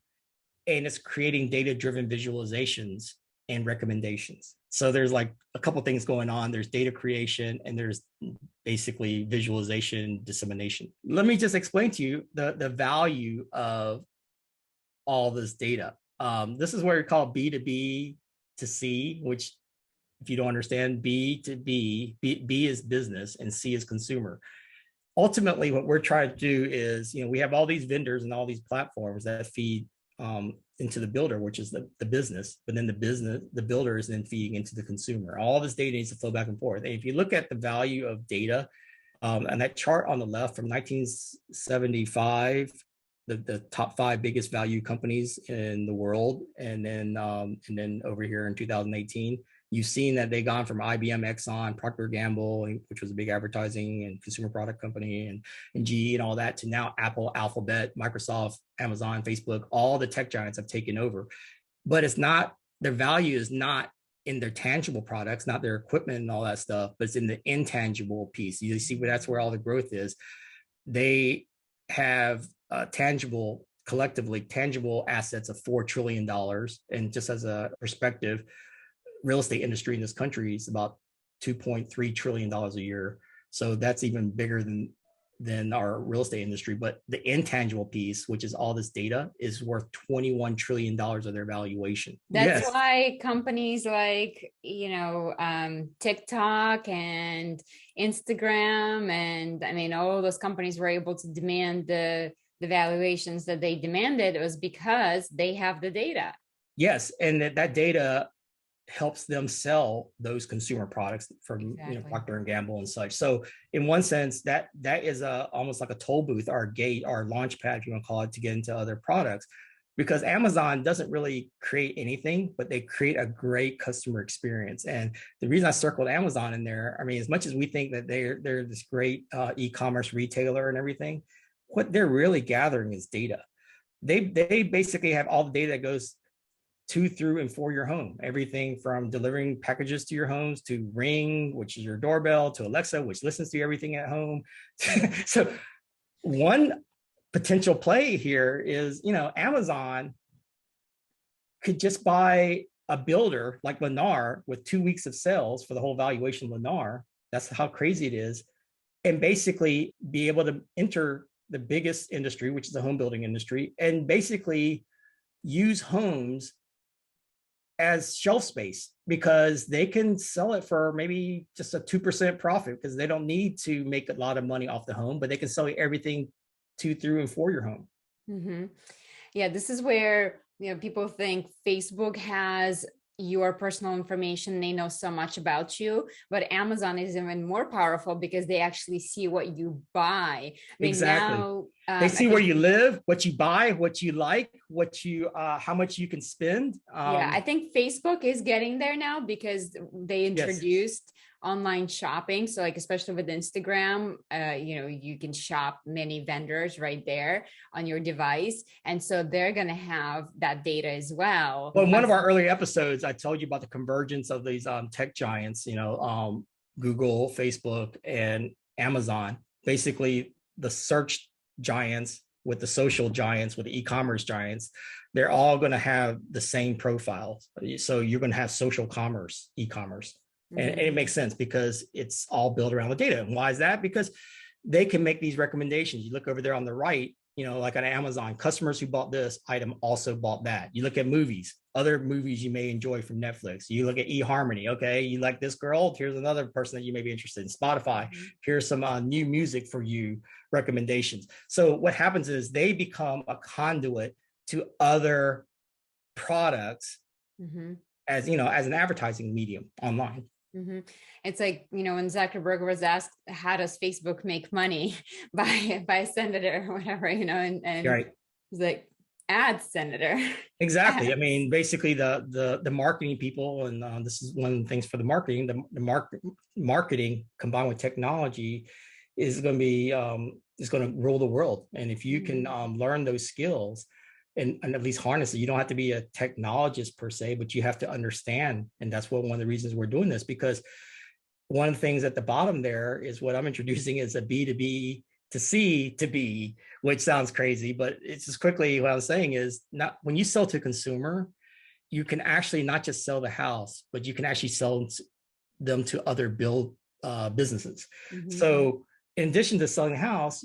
and it's creating data-driven visualizations and recommendations. So there's like a couple things going on. There's data creation and there's basically visualization dissemination. Let me just explain to you the value of all this data. This is what we call B2B to C, which, if you don't understand, B to B is business and C is consumer. Ultimately, what we're trying to do is, we have all these vendors and all these platforms that feed into the builder, which is the business, but then the builder is then feeding into the consumer. All this data needs to flow back and forth. And if you look at the value of data, and that chart on the left from 1975, the top 5 biggest value companies in the world, and then over here in 2018, you've seen that they've gone from IBM, Exxon, Procter & Gamble, which was a big advertising and consumer product company, and GE and all that, to now Apple, Alphabet, Microsoft, Amazon, Facebook. All the tech giants have taken over. But it's not, their value is not in their tangible products, not their equipment and all that stuff, but it's in the intangible piece. You see where that's where all the growth is. They have collectively tangible assets of $4 trillion. And just as a perspective, real estate industry in this country is about $2.3 trillion a year. So that's even bigger than our real estate industry. But the intangible piece, which is all this data, is worth $21 trillion of their valuation. That's why companies like, TikTok and Instagram, and I mean, all those companies were able to demand the valuations that they demanded. It was because they have the data. Yes. And that data helps them sell those consumer products from Procter & Gamble and such. So in one sense, that is almost like a toll booth, our gate, our launch pad, if you want to call it, to get into other products. Because Amazon doesn't really create anything, but they create a great customer experience. And the reason I circled Amazon in there, I mean, as much as we think that they're this great e-commerce retailer and everything, what they're really gathering is data. They basically have all the data that goes to, through, and for your home. Everything from delivering packages to your homes, to Ring, which is your doorbell, to Alexa, which listens to everything at home. So one potential play here is, Amazon could just buy a builder like Lennar with 2 weeks of sales for the whole valuation of Lennar. That's how crazy it is. And basically be able to enter the biggest industry, which is the home building industry, and basically use homes as shelf space, because they can sell it for maybe just a 2% profit, because they don't need to make a lot of money off the home, but they can sell you everything to, through, and for your home. Mm-hmm. Yeah, this is where people think Facebook has your personal information. They know so much about you, but Amazon is even more powerful because they actually see what you buy. I mean, exactly. Now, they see where you live, what you buy, what you like, what you, how much you can spend. Yeah, I think Facebook is getting there now because they introduced online shopping. So like, especially with Instagram, you can shop many vendors right there on your device. And so they're going to have that data as well. Well, in one of our earlier episodes, I told you about the convergence of these tech giants, Google, Facebook, and Amazon. Basically, the search giants with the social giants, with the e-commerce giants, they're all going to have the same profiles. So you're going to have social commerce, e-commerce. Mm-hmm. And it makes sense because it's all built around the data. And why is that? Because they can make these recommendations. You look over there on the right, like on Amazon, customers who bought this item also bought that. You look at movies, other movies you may enjoy from Netflix. You look at eHarmony. Okay, you like this girl? Here's another person that you may be interested in. Spotify. Here's some new music for you, recommendations. So what happens is they become a conduit to other products, as an advertising medium online. Mm-hmm. It's like, when Zuckerberg was asked, how does Facebook make money by a senator or whatever, and right. He's like, ads, senator. Exactly. Ads. I mean, basically the marketing people, and this is one of the things for the marketing, the marketing combined with technology is going to be, is going to rule the world. And if you can learn those skills, and at least harness it. You don't have to be a technologist per se, but you have to understand. And that's one of the reasons we're doing this, because one of the things at the bottom there is what I'm introducing is a B2B to C to B, which sounds crazy, but it's just quickly what I'm saying is, not when you sell to a consumer, you can actually not just sell the house, but you can actually sell them to other businesses. So in addition to selling the house,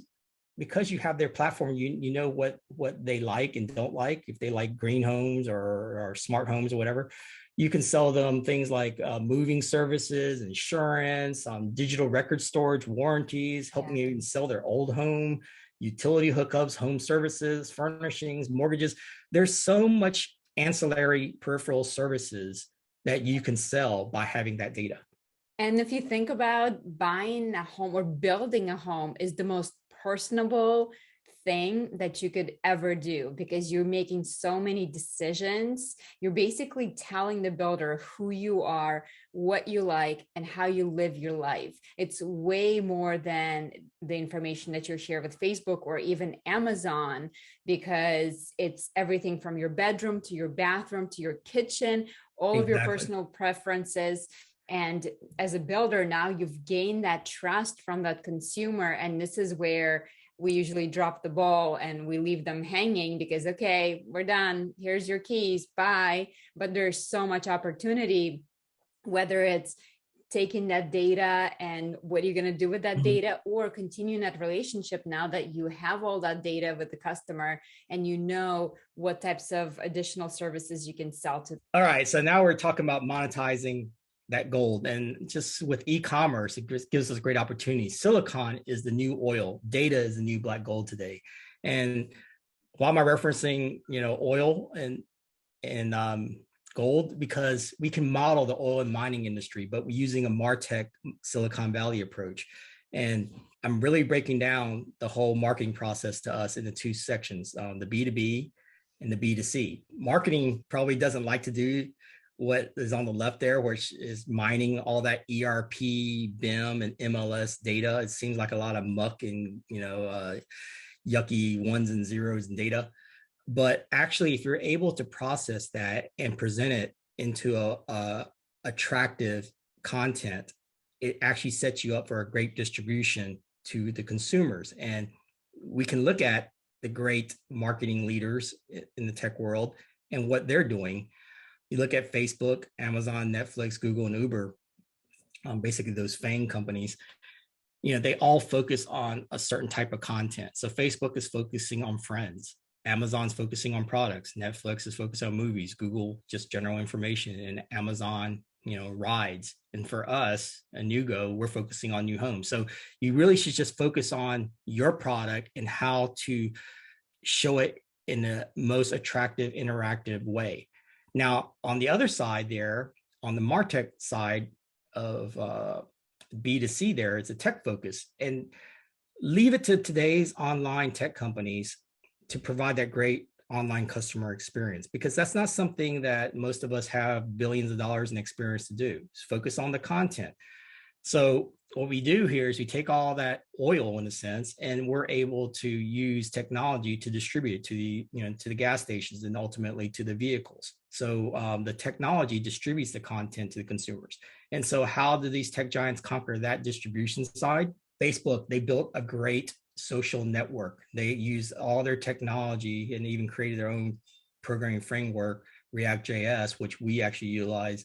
because you have their platform, you know what they like and don't like. If they like green homes or smart homes or whatever, you can sell them things like moving services, insurance, digital record storage, warranties, helping you even sell their old home. utility hookups, home services, furnishings, mortgages. There's so much ancillary peripheral services that you can sell by having that data. And if you think about buying a home or building a home is the most personable thing that you could ever do, because you're making so many decisions. You're basically telling the builder who you are, what you like, and how you live your life. It's way more than the information that you share with Facebook or even Amazon, because it's everything from your bedroom to your bathroom to your kitchen, all of your personal preferences. And as a builder, now you've gained that trust from that consumer. And this is where we usually drop the ball and we leave them hanging because, okay, we're done. Here's your keys. Bye. But there's so much opportunity, whether it's taking that data and what are you going to do with that data, or continuing that relationship now that you have all that data with the customer and you know what types of additional services you can sell to them. All right. So now we're talking about monetizing that gold, and just with e-commerce, it gives us great opportunities. Silicon is the new oil. Data is the new black gold today. And why am I referencing, oil and gold? Because we can model the oil and mining industry, but we're using a martech Silicon Valley approach. And I'm really breaking down the whole marketing process to us into two sections, the B2B and the B2C. Marketing probably doesn't like to do what is on the left there, which is mining all that ERP, BIM, and MLS data. It seems like a lot of muck and yucky ones and zeros and data. But actually, if you're able to process that and present it into a attractive content, it actually sets you up for a great distribution to the consumers. And we can look at the great marketing leaders in the tech world and what they're doing. You look at Facebook, Amazon, Netflix, Google, and Uber, basically those FANG companies, they all focus on a certain type of content. So Facebook is focusing on friends. Amazon's focusing on products. Netflix is focused on movies. Google, just general information. And Amazon, rides. And for us, Anugo, we're focusing on new homes. So you really should just focus on your product and how to show it in the most attractive, interactive way. Now, on the other side there, on the martech side of B2C there, it's a tech focus. And leave it to today's online tech companies to provide that great online customer experience, because that's not something that most of us have billions of dollars in experience to do. Just focus on the content. So what we do here is we take all that oil, in a sense, and we're able to use technology to distribute it to the, to the gas stations and ultimately to the vehicles. So the technology distributes the content to the consumers. And so how do these tech giants conquer that distribution side? Facebook, they built a great social network. They use all their technology and even created their own programming framework, React.js, which we actually utilize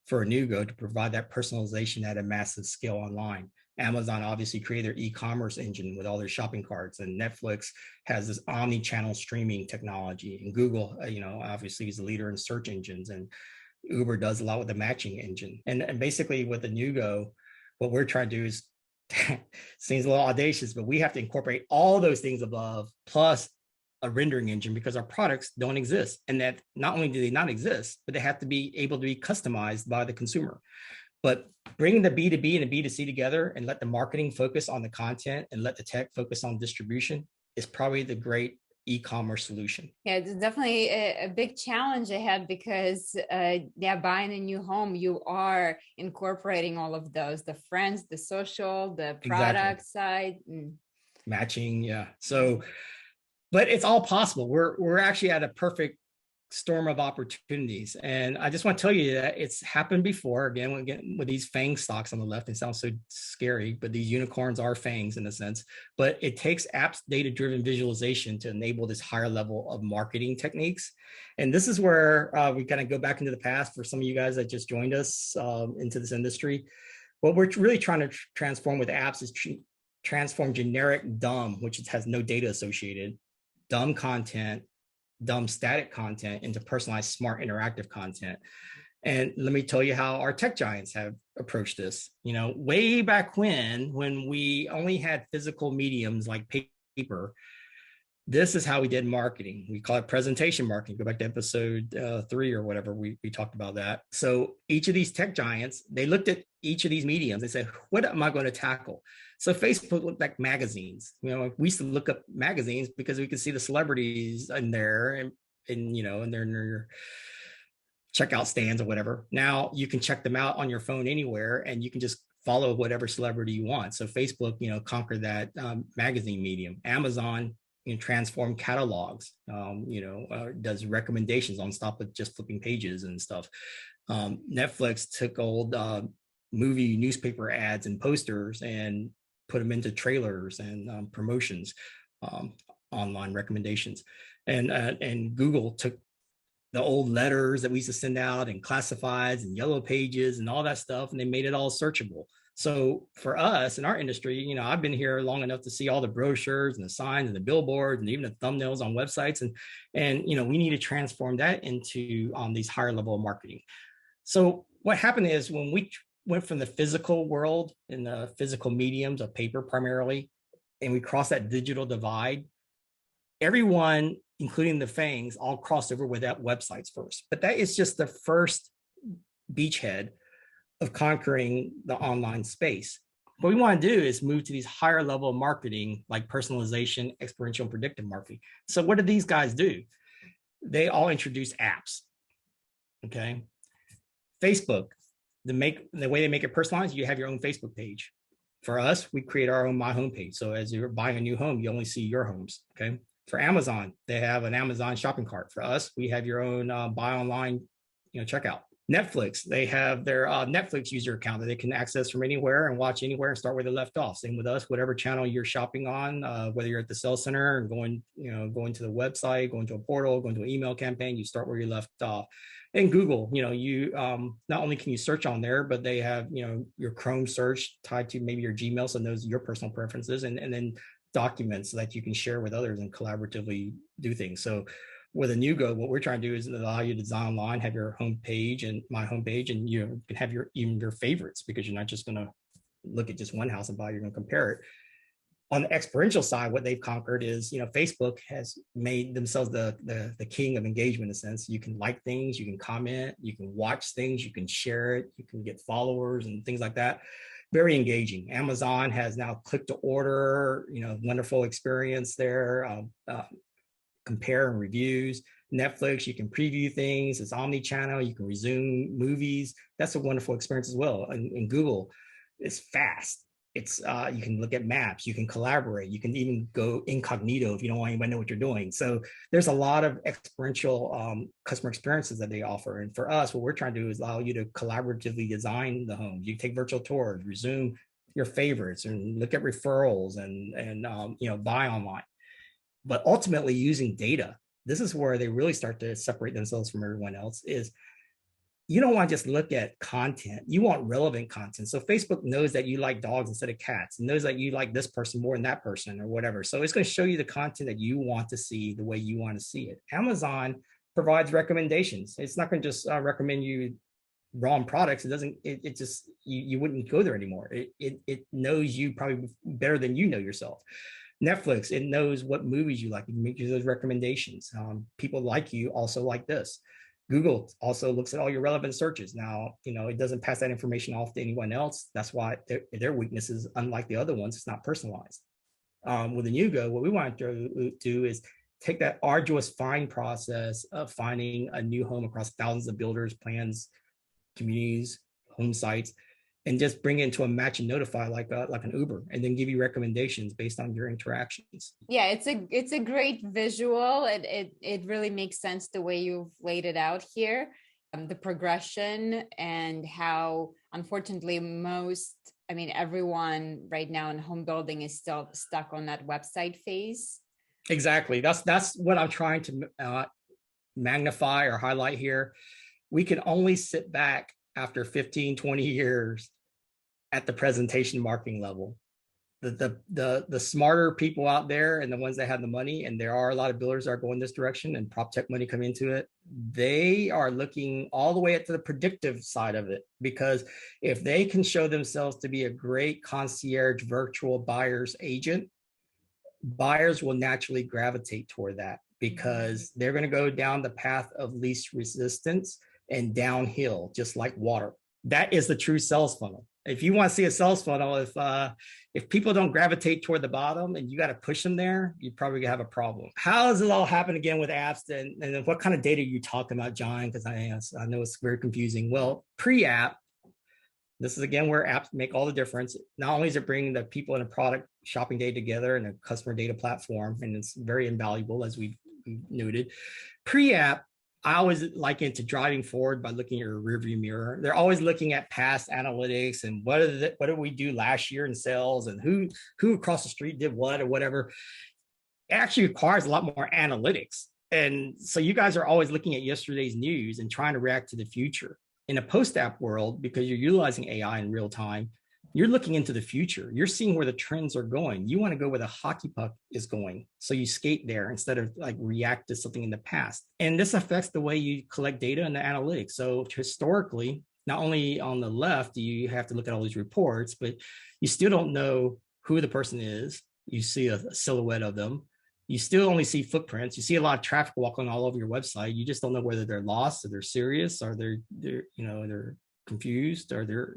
for Anugo to provide that personalization at a massive scale online. Amazon obviously created their e-commerce engine with all their shopping carts, and Netflix has this omni-channel streaming technology. And Google, obviously is a leader in search engines, and Uber does a lot with the matching engine. And basically with Anugo, what we're trying to do is seems a little audacious, but we have to incorporate all those things above, plus a rendering engine, because our products don't exist. And that not only do they not exist, but they have to be able to be customized by the consumer. But bringing the B2B and the B2C together and let the marketing focus on the content and let the tech focus on distribution is probably the great e-commerce solution. Yeah, it's definitely a big challenge ahead, because buying a new home, you are incorporating all of those, the friends, the social, the product side. Matching. Yeah. So, but it's all possible. We're actually at a perfect storm of opportunities. And I just want to tell you that it's happened before. Again, with these FANG stocks on the left, it sounds so scary, but these unicorns are FANGs in a sense. But it takes apps data-driven visualization to enable this higher level of marketing techniques. And this is where we kind of go back into the past for some of you guys that just joined us into this industry. What we're really trying to transform with apps is transform generic dumb, which has no data associated, dumb content, dumb static content into personalized, smart, interactive content. And let me tell you how our tech giants have approached this. Way back when we only had physical mediums like paper. This is how we did marketing. We call it presentation marketing. Go back to episode 3 or whatever. We talked about that. So each of these tech giants, they looked at each of these mediums. They said, what am I going to tackle? So Facebook looked like magazines. We used to look up magazines because we could see the celebrities in there and their checkout stands or whatever. Now you can check them out on your phone anywhere, and you can just follow whatever celebrity you want. So Facebook, conquered that magazine medium. Amazon, transform catalogs, does recommendations on top of just flipping pages and stuff. Netflix took old movie newspaper ads and posters and put them into trailers and promotions, online recommendations. And Google took the old letters that we used to send out and classifieds and yellow pages and all that stuff, and they made it all searchable. So for us in our industry, I've been here long enough to see all the brochures and the signs and the billboards and even the thumbnails on websites. And we need to transform that into these higher level of marketing. So what happened is when we went from the physical world and the physical mediums of paper primarily, and we crossed that digital divide, everyone, including the FANGs, all crossed over with that websites first. But that is just the first beachhead of conquering the online space. What we want to do is move to these higher level of marketing, like personalization, experiential, and predictive marketing. So what do these guys do? They all introduce apps. Okay. Facebook, the way they make it personalized, you have your own Facebook page. For us, we create our own My Home page. So as you're buying a new home, you only see your homes. Okay. For Amazon, they have an Amazon shopping cart. For us, we have your own buy online, checkout. Netflix, they have their Netflix user account that they can access from anywhere and watch anywhere and start where they left off. Same with us, whatever channel you're shopping on, whether you're at the sales center and going to the website, going to a portal, going to an email campaign, you start where you left off. And Google, you not only can you search on there, but they have, your Chrome search tied to maybe your Gmail, so knows your personal preferences, and then documents that you can share with others and collaboratively do things. So with a Nugo, what we're trying to do is allow you to design online, have your home page and My Home page, and you can have even your favorites, because you're not just going to look at just one house and buy, you're going to compare it. On the experiential side, what they've conquered is, Facebook has made themselves the king of engagement in a sense. You can like things, you can comment, you can watch things, you can share it, you can get followers and things like that. Very engaging. Amazon has now click to order, wonderful experience there. Compare and reviews. Netflix, you can preview things. It's omni-channel. You can resume movies. That's a wonderful experience as well. And Google is fast. It's you can look at maps. You can collaborate. You can even go incognito if you don't want anybody to know what you're doing. So there's a lot of experiential customer experiences that they offer. And for us, what we're trying to do is allow you to collaboratively design the homes. You take virtual tours, resume your favorites, and look at referrals and buy online. But ultimately using data, this is where they really start to separate themselves from everyone else. Is you don't want to just look at content. You want relevant content. So Facebook knows that you like dogs instead of cats, and knows that you like this person more than that person or whatever. So it's going to show you the content that you want to see the way you want to see it. Amazon provides recommendations. It's not going to just recommend you wrong products. It doesn't, it just, you wouldn't go there anymore. It knows you probably better than you know yourself. Netflix, it knows what movies you like. It makes you those recommendations. People like you also like this. Google also looks at all your relevant searches. Now, it doesn't pass that information off to anyone else. That's why their weakness is unlike the other ones. It's not personalized. With the Nugo, what we want to do is take that arduous find process of finding a new home across thousands of builders, plans, communities, home sites, and just bring it into a match and notify like an Uber, and then give you recommendations based on your interactions. Yeah, it's a great visual. It really makes sense the way you've laid it out here, the progression, and how unfortunately everyone right now in home building is still stuck on that website phase. Exactly. That's what I'm trying to magnify or highlight here. We can only sit back after 15, 20 years at the presentation marketing level. The smarter people out there, and the ones that have the money, and there are a lot of builders that are going this direction, and prop tech money come into it, they are looking all the way up to the predictive side of it. Because if they can show themselves to be a great concierge virtual buyer's agent, buyers will naturally gravitate toward that because they're going to go down the path of least resistance and downhill, just like water. That is the true sales funnel. If you want to see a sales funnel, if people don't gravitate toward the bottom and you got to push them there, you probably have a problem. How does it all happen again with apps? And what kind of data are you talking about, John? Because I know it's very confusing. Well, PreApp, this is again where apps make all the difference. Not only is it bringing the people and the product shopping data together in a customer data platform, and it's very invaluable as we noted. PreApp, I always liken it to driving forward by looking at your rearview mirror. They're always looking at past analytics and what did we do last year in sales and who across the street did what or whatever. It actually requires a lot more analytics. And so you guys are always looking at yesterday's news and trying to react to the future. In a post-app world, because you're utilizing AI in real time, you're looking into the future. You're seeing where the trends are going. You want to go where the hockey puck is going. So you skate there instead of like react to something in the past. And this affects the way you collect data and the analytics. So historically, not only on the left, do you have to look at all these reports, but you still don't know who the person is. You see a silhouette of them. You still only see footprints. You see a lot of traffic walking all over your website. You just don't know whether they're lost or they're serious or they're confused or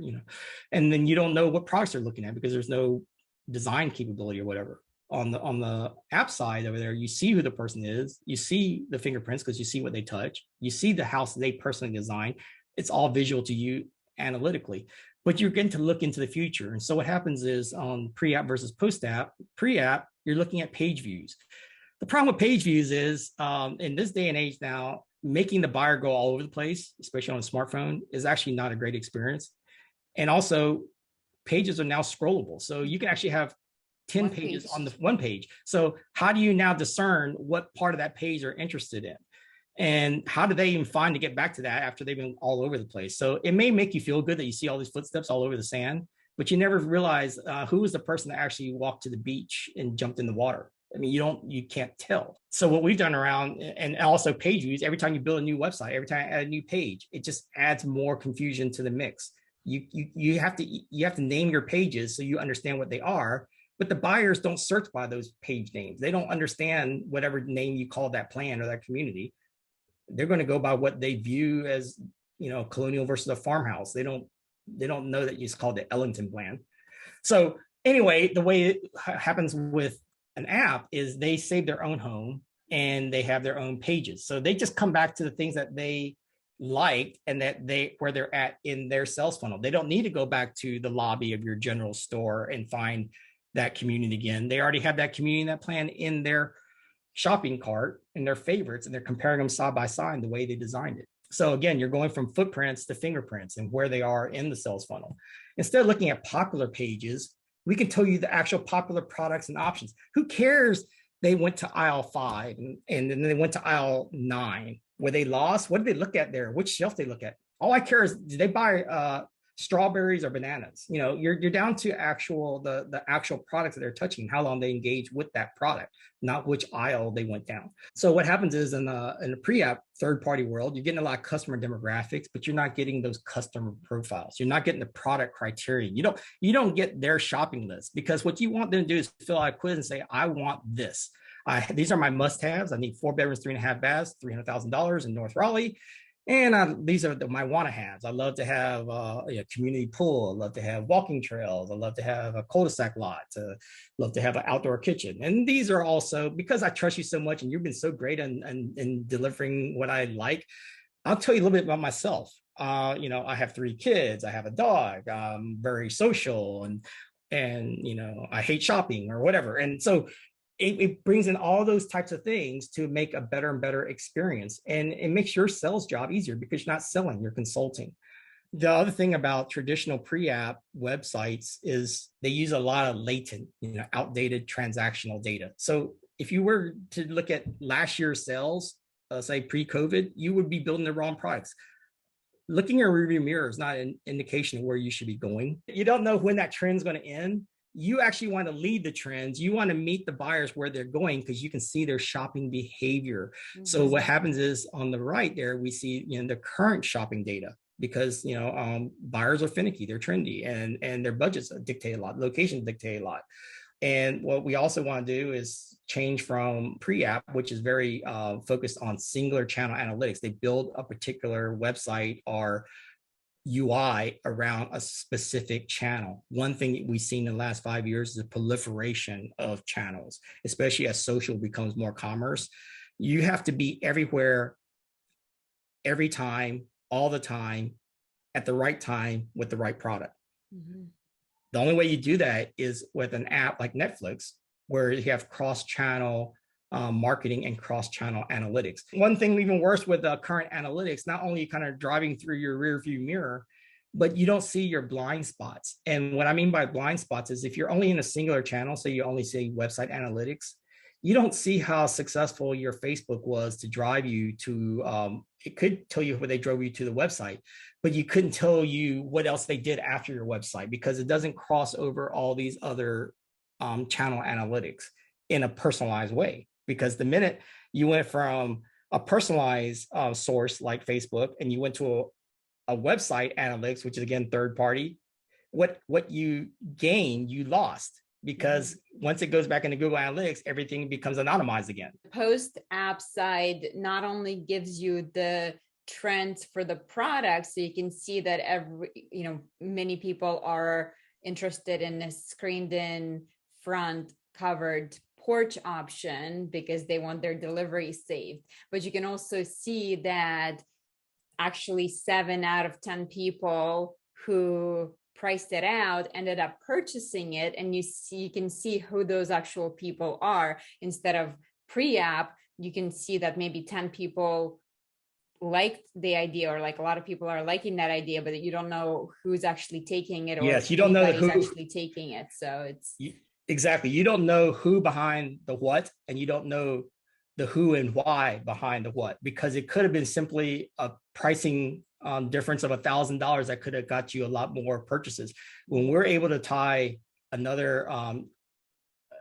and then you don't know what products they're looking at because there's no design capability or whatever. On the app side over there, you see who the person is, you see the fingerprints because you see what they touch, you see the house they personally designed. It's all visual to you analytically, but you're getting to look into the future. And so what happens is on PreApp versus PostApp, PreApp, you're looking at page views. The problem with page views is in this day and age now, making the buyer go all over the place, especially on a smartphone, is actually not a great experience. And also, pages are now scrollable. So you can actually have 10 pages on the one page. So how do you now discern what part of that page they're interested in? And how do they even find to get back to that after they've been all over the place? So it may make you feel good that you see all these footsteps all over the sand, but you never realize who was the person that actually walked to the beach and jumped in the water. I mean, you can't tell. So what we've done around, and also page views, every time you build a new website, every time I add a new page, it just adds more confusion to the mix. You have to name your pages so you understand what they are, but the buyers don't search by those page names. They don't understand whatever name you call that plan or that community. They're going to go by what they view as, colonial versus a farmhouse. They don't know that it's called the Ellington plan. So anyway, the way it happens with an app is they save their own home and they have their own pages. So they just come back to the things that they liked and where they're at in their sales funnel. They don't need to go back to the lobby of your general store and find that community again. They already have that community and that plan in their shopping cart and their favorites, and they're comparing them side by side the way they designed it. So again, you're going from footprints to fingerprints and where they are in the sales funnel. Instead of looking at popular pages, we can tell you the actual popular products and options. Who cares? They went to aisle 5 and then they went to aisle 9. Were they lost? What did they look at there? Which shelf they look at? All I care is, did they buy strawberries or bananas? You're down to the actual products that they're touching, how long they engage with that product, not which aisle they went down. So what happens is in the PreApp third-party world, you're getting a lot of customer demographics, but you're not getting those customer profiles. You're not getting the product criteria. You don't get their shopping list, because what you want them to do is fill out a quiz and say, I want this. These are my must-haves. I need 4 bedrooms, 3.5 baths, $300,000 in North Raleigh. And these are my want-to-haves. I love to have a community pool. I love to have walking trails. I love to have a cul-de-sac lot. Love to have an outdoor kitchen. And these are also, because I trust you so much and you've been so great in delivering what I like, I'll tell you a little bit about myself. I have 3 kids. I have a dog. I'm very social and I hate shopping or whatever. And so it brings in all those types of things to make a better and better experience. And it makes your sales job easier because you're not selling, you're consulting. The other thing about traditional PreApp websites is they use a lot of latent, outdated transactional data. So if you were to look at last year's sales, say pre-COVID, you would be building the wrong products. Looking in your rearview mirror is not an indication of where you should be going. You don't know when that trend's going to end. You actually want to lead the trends. You want to meet the buyers where they're going because you can see their shopping behavior. Mm-hmm. So what happens is on the right there, we see the current shopping data because buyers are finicky, they're trendy, and their budgets dictate a lot, locations dictate a lot. And what we also want to do is change from PreApp, which is very focused on singular channel analytics. They build a particular website or UI around a specific channel. One thing we've seen in the last 5 years is a proliferation of channels, especially as social becomes more commerce. You have to be everywhere, every time, all the time, at the right time with the right product. Mm-hmm. The only way you do that is with an app like Netflix, where you have cross-channel marketing and cross-channel analytics. One thing even worse with current analytics, not only kind of driving through your rear view mirror, but you don't see your blind spots. And what I mean by blind spots is if you're only in a singular channel, so you only see website analytics, you don't see how successful your Facebook was to drive you to, it could tell you where they drove you to the website, but you couldn't tell you what else they did after your website because it doesn't cross over all these other channel analytics in a personalized way. Because the minute you went from a personalized source like Facebook and you went to a website analytics, which is again, third party, what you gained, you lost. Because once it goes back into Google Analytics, everything becomes anonymized again. PostApp side not only gives you the trends for the product, so you can see that many people are interested in a screened-in front covered porch option because they want their delivery saved. But you can also see that actually 7 out of 10 people who priced it out ended up purchasing it, and you can see who those actual people are. Instead of PreApp, you can see that maybe 10 people liked the idea, or like a lot of people are liking that idea, but you don't know who's actually taking it, or yes, you don't know who's actually taking it. So it's exactly, you don't know who behind the what, and you don't know the who and why behind the what, because it could have been simply a pricing difference of $1,000 that could have got you a lot more purchases. When we're able to tie another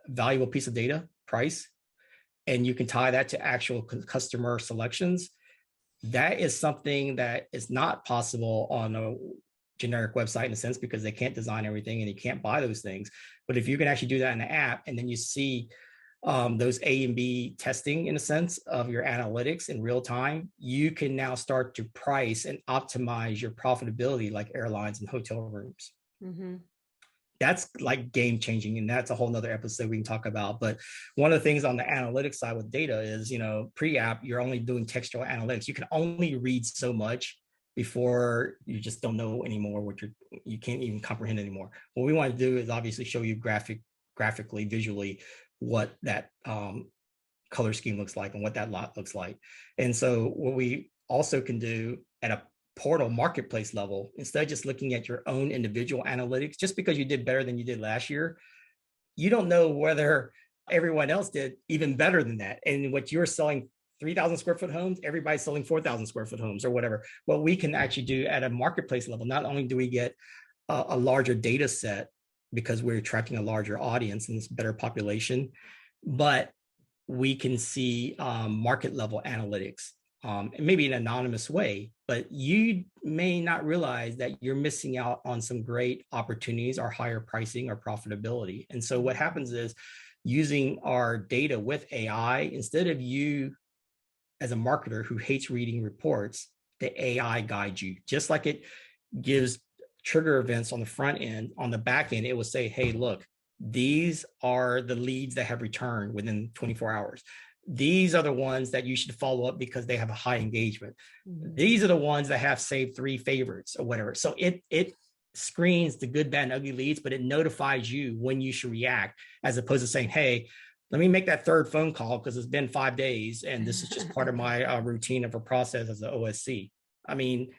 valuable piece of data, price, and you can tie that to actual customer selections, that is something that is not possible on a generic website in a sense, because they can't design everything and you can't buy those things. But if you can actually do that in an app, and then you see those A and B testing in a sense of your analytics in real time, you can now start to price and optimize your profitability like airlines and hotel rooms. Mm-hmm. That's like game changing. And that's a whole nother episode we can talk about. But one of the things on the analytics side with data is, PreApp, you're only doing textual analytics. You can only read so much before you just don't know anymore what you can't even comprehend anymore. What we want to do is obviously show you graphically, visually, what that color scheme looks like and what that lot looks like. And so what we also can do at a portal marketplace level, instead of just looking at your own individual analytics, just because you did better than you did last year, you don't know whether everyone else did even better than that. And what you're selling 3,000 square foot homes, everybody's selling 4,000 square foot homes or whatever. What we can actually do at a marketplace level, not only do we get a larger data set because we're attracting a larger audience and it's better population, but we can see market level analytics, and maybe in an anonymous way, but you may not realize that you're missing out on some great opportunities or higher pricing or profitability. And so what happens is, using our data with AI, instead of you as a marketer who hates reading reports, the AI guides you, just like it gives trigger events on the front end. On the back end, it will say, hey, look, these are the leads that have returned within 24 hours. These are the ones that you should follow up because they have a high engagement. Mm-hmm. These are the ones that have saved 3 favorites or whatever. So it screens the good, bad, and ugly leads, but it notifies you when you should react, as opposed to saying, hey, let me make that 3rd phone call because it's been 5 days and this is just part of my routine of a process as an OSC. I mean,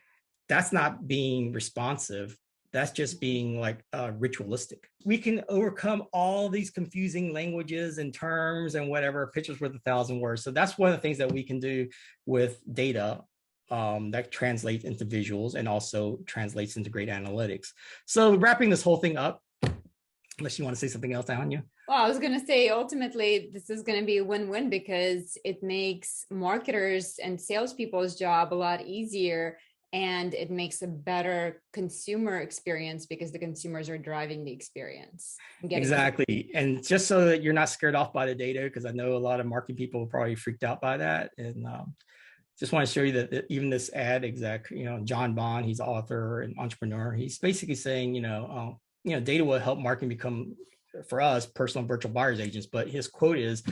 that's not being responsive. That's just being like ritualistic. We can overcome all these confusing languages and terms and whatever, pictures worth 1,000 words. So that's one of the things that we can do with data that translates into visuals and also translates into great analytics. So wrapping this whole thing up, unless you want to say something else, Anya. Well, I was going to say, ultimately, this is going to be a win-win because it makes marketers and salespeople's job a lot easier. and it makes a better consumer experience because the consumers are driving the experience. Exactly. And just so that you're not scared off by the data, because I know a lot of marketing people are probably freaked out by that. And just want to show you that even this ad exec, John Bond, he's author and entrepreneur. He's basically saying, data will help marketing become, for us, personal and virtual buyers agents. But his quote is,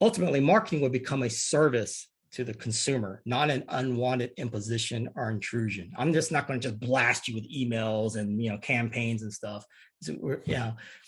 ultimately, marketing will become a service to the consumer, not an unwanted imposition or intrusion. I'm just not going to just blast you with emails and campaigns and stuff. So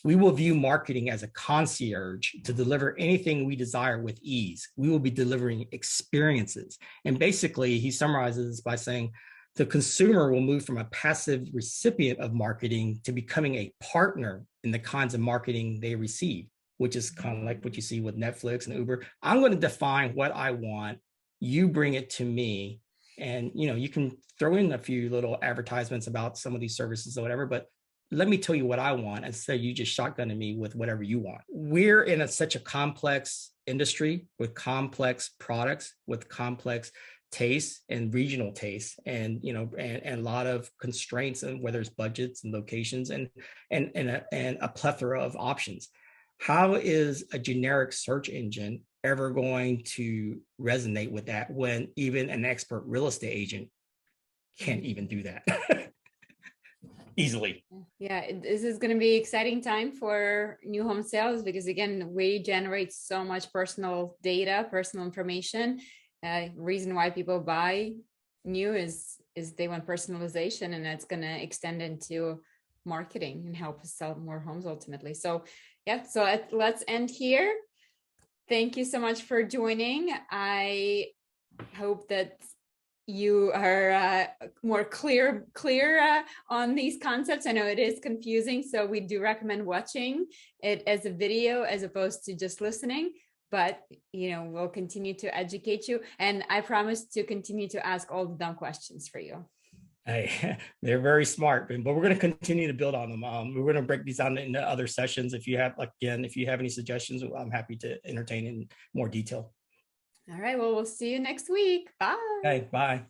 we will view marketing as a concierge to deliver anything we desire with ease. We will be delivering experiences. And basically, he summarizes by saying the consumer will move from a passive recipient of marketing to becoming a partner in the kinds of marketing they receive, which is kind of like what you see with Netflix and Uber. I'm going to define what I want. You bring it to me, and you can throw in a few little advertisements about some of these services or whatever, but let me tell you what I want instead of you just shotgunning me with whatever you want. We're in such a complex industry with complex products, with complex tastes and regional tastes, and a lot of constraints, and whether it's budgets and locations and a plethora of options. How is a generic search engine ever going to resonate with that when even an expert real estate agent can't even do that easily? Yeah, this is going to be exciting time for new home sales because, again, we generate so much personal data, personal information. Reason why people buy new is they want personalization, and that's going to extend into marketing and help us sell more homes ultimately. So yeah, so let's end here. Thank you so much for joining. I hope that you are more clear on these concepts. I know it is confusing, so we do recommend watching it as a video as opposed to just listening. But we'll continue to educate you, and I promise to continue to ask all the dumb questions for you. Hey, they're very smart, but we're going to continue to build on them. We're going to break these down into other sessions. If you have any suggestions, I'm happy to entertain in more detail. All right. Well, we'll see you next week. Bye. Okay, bye.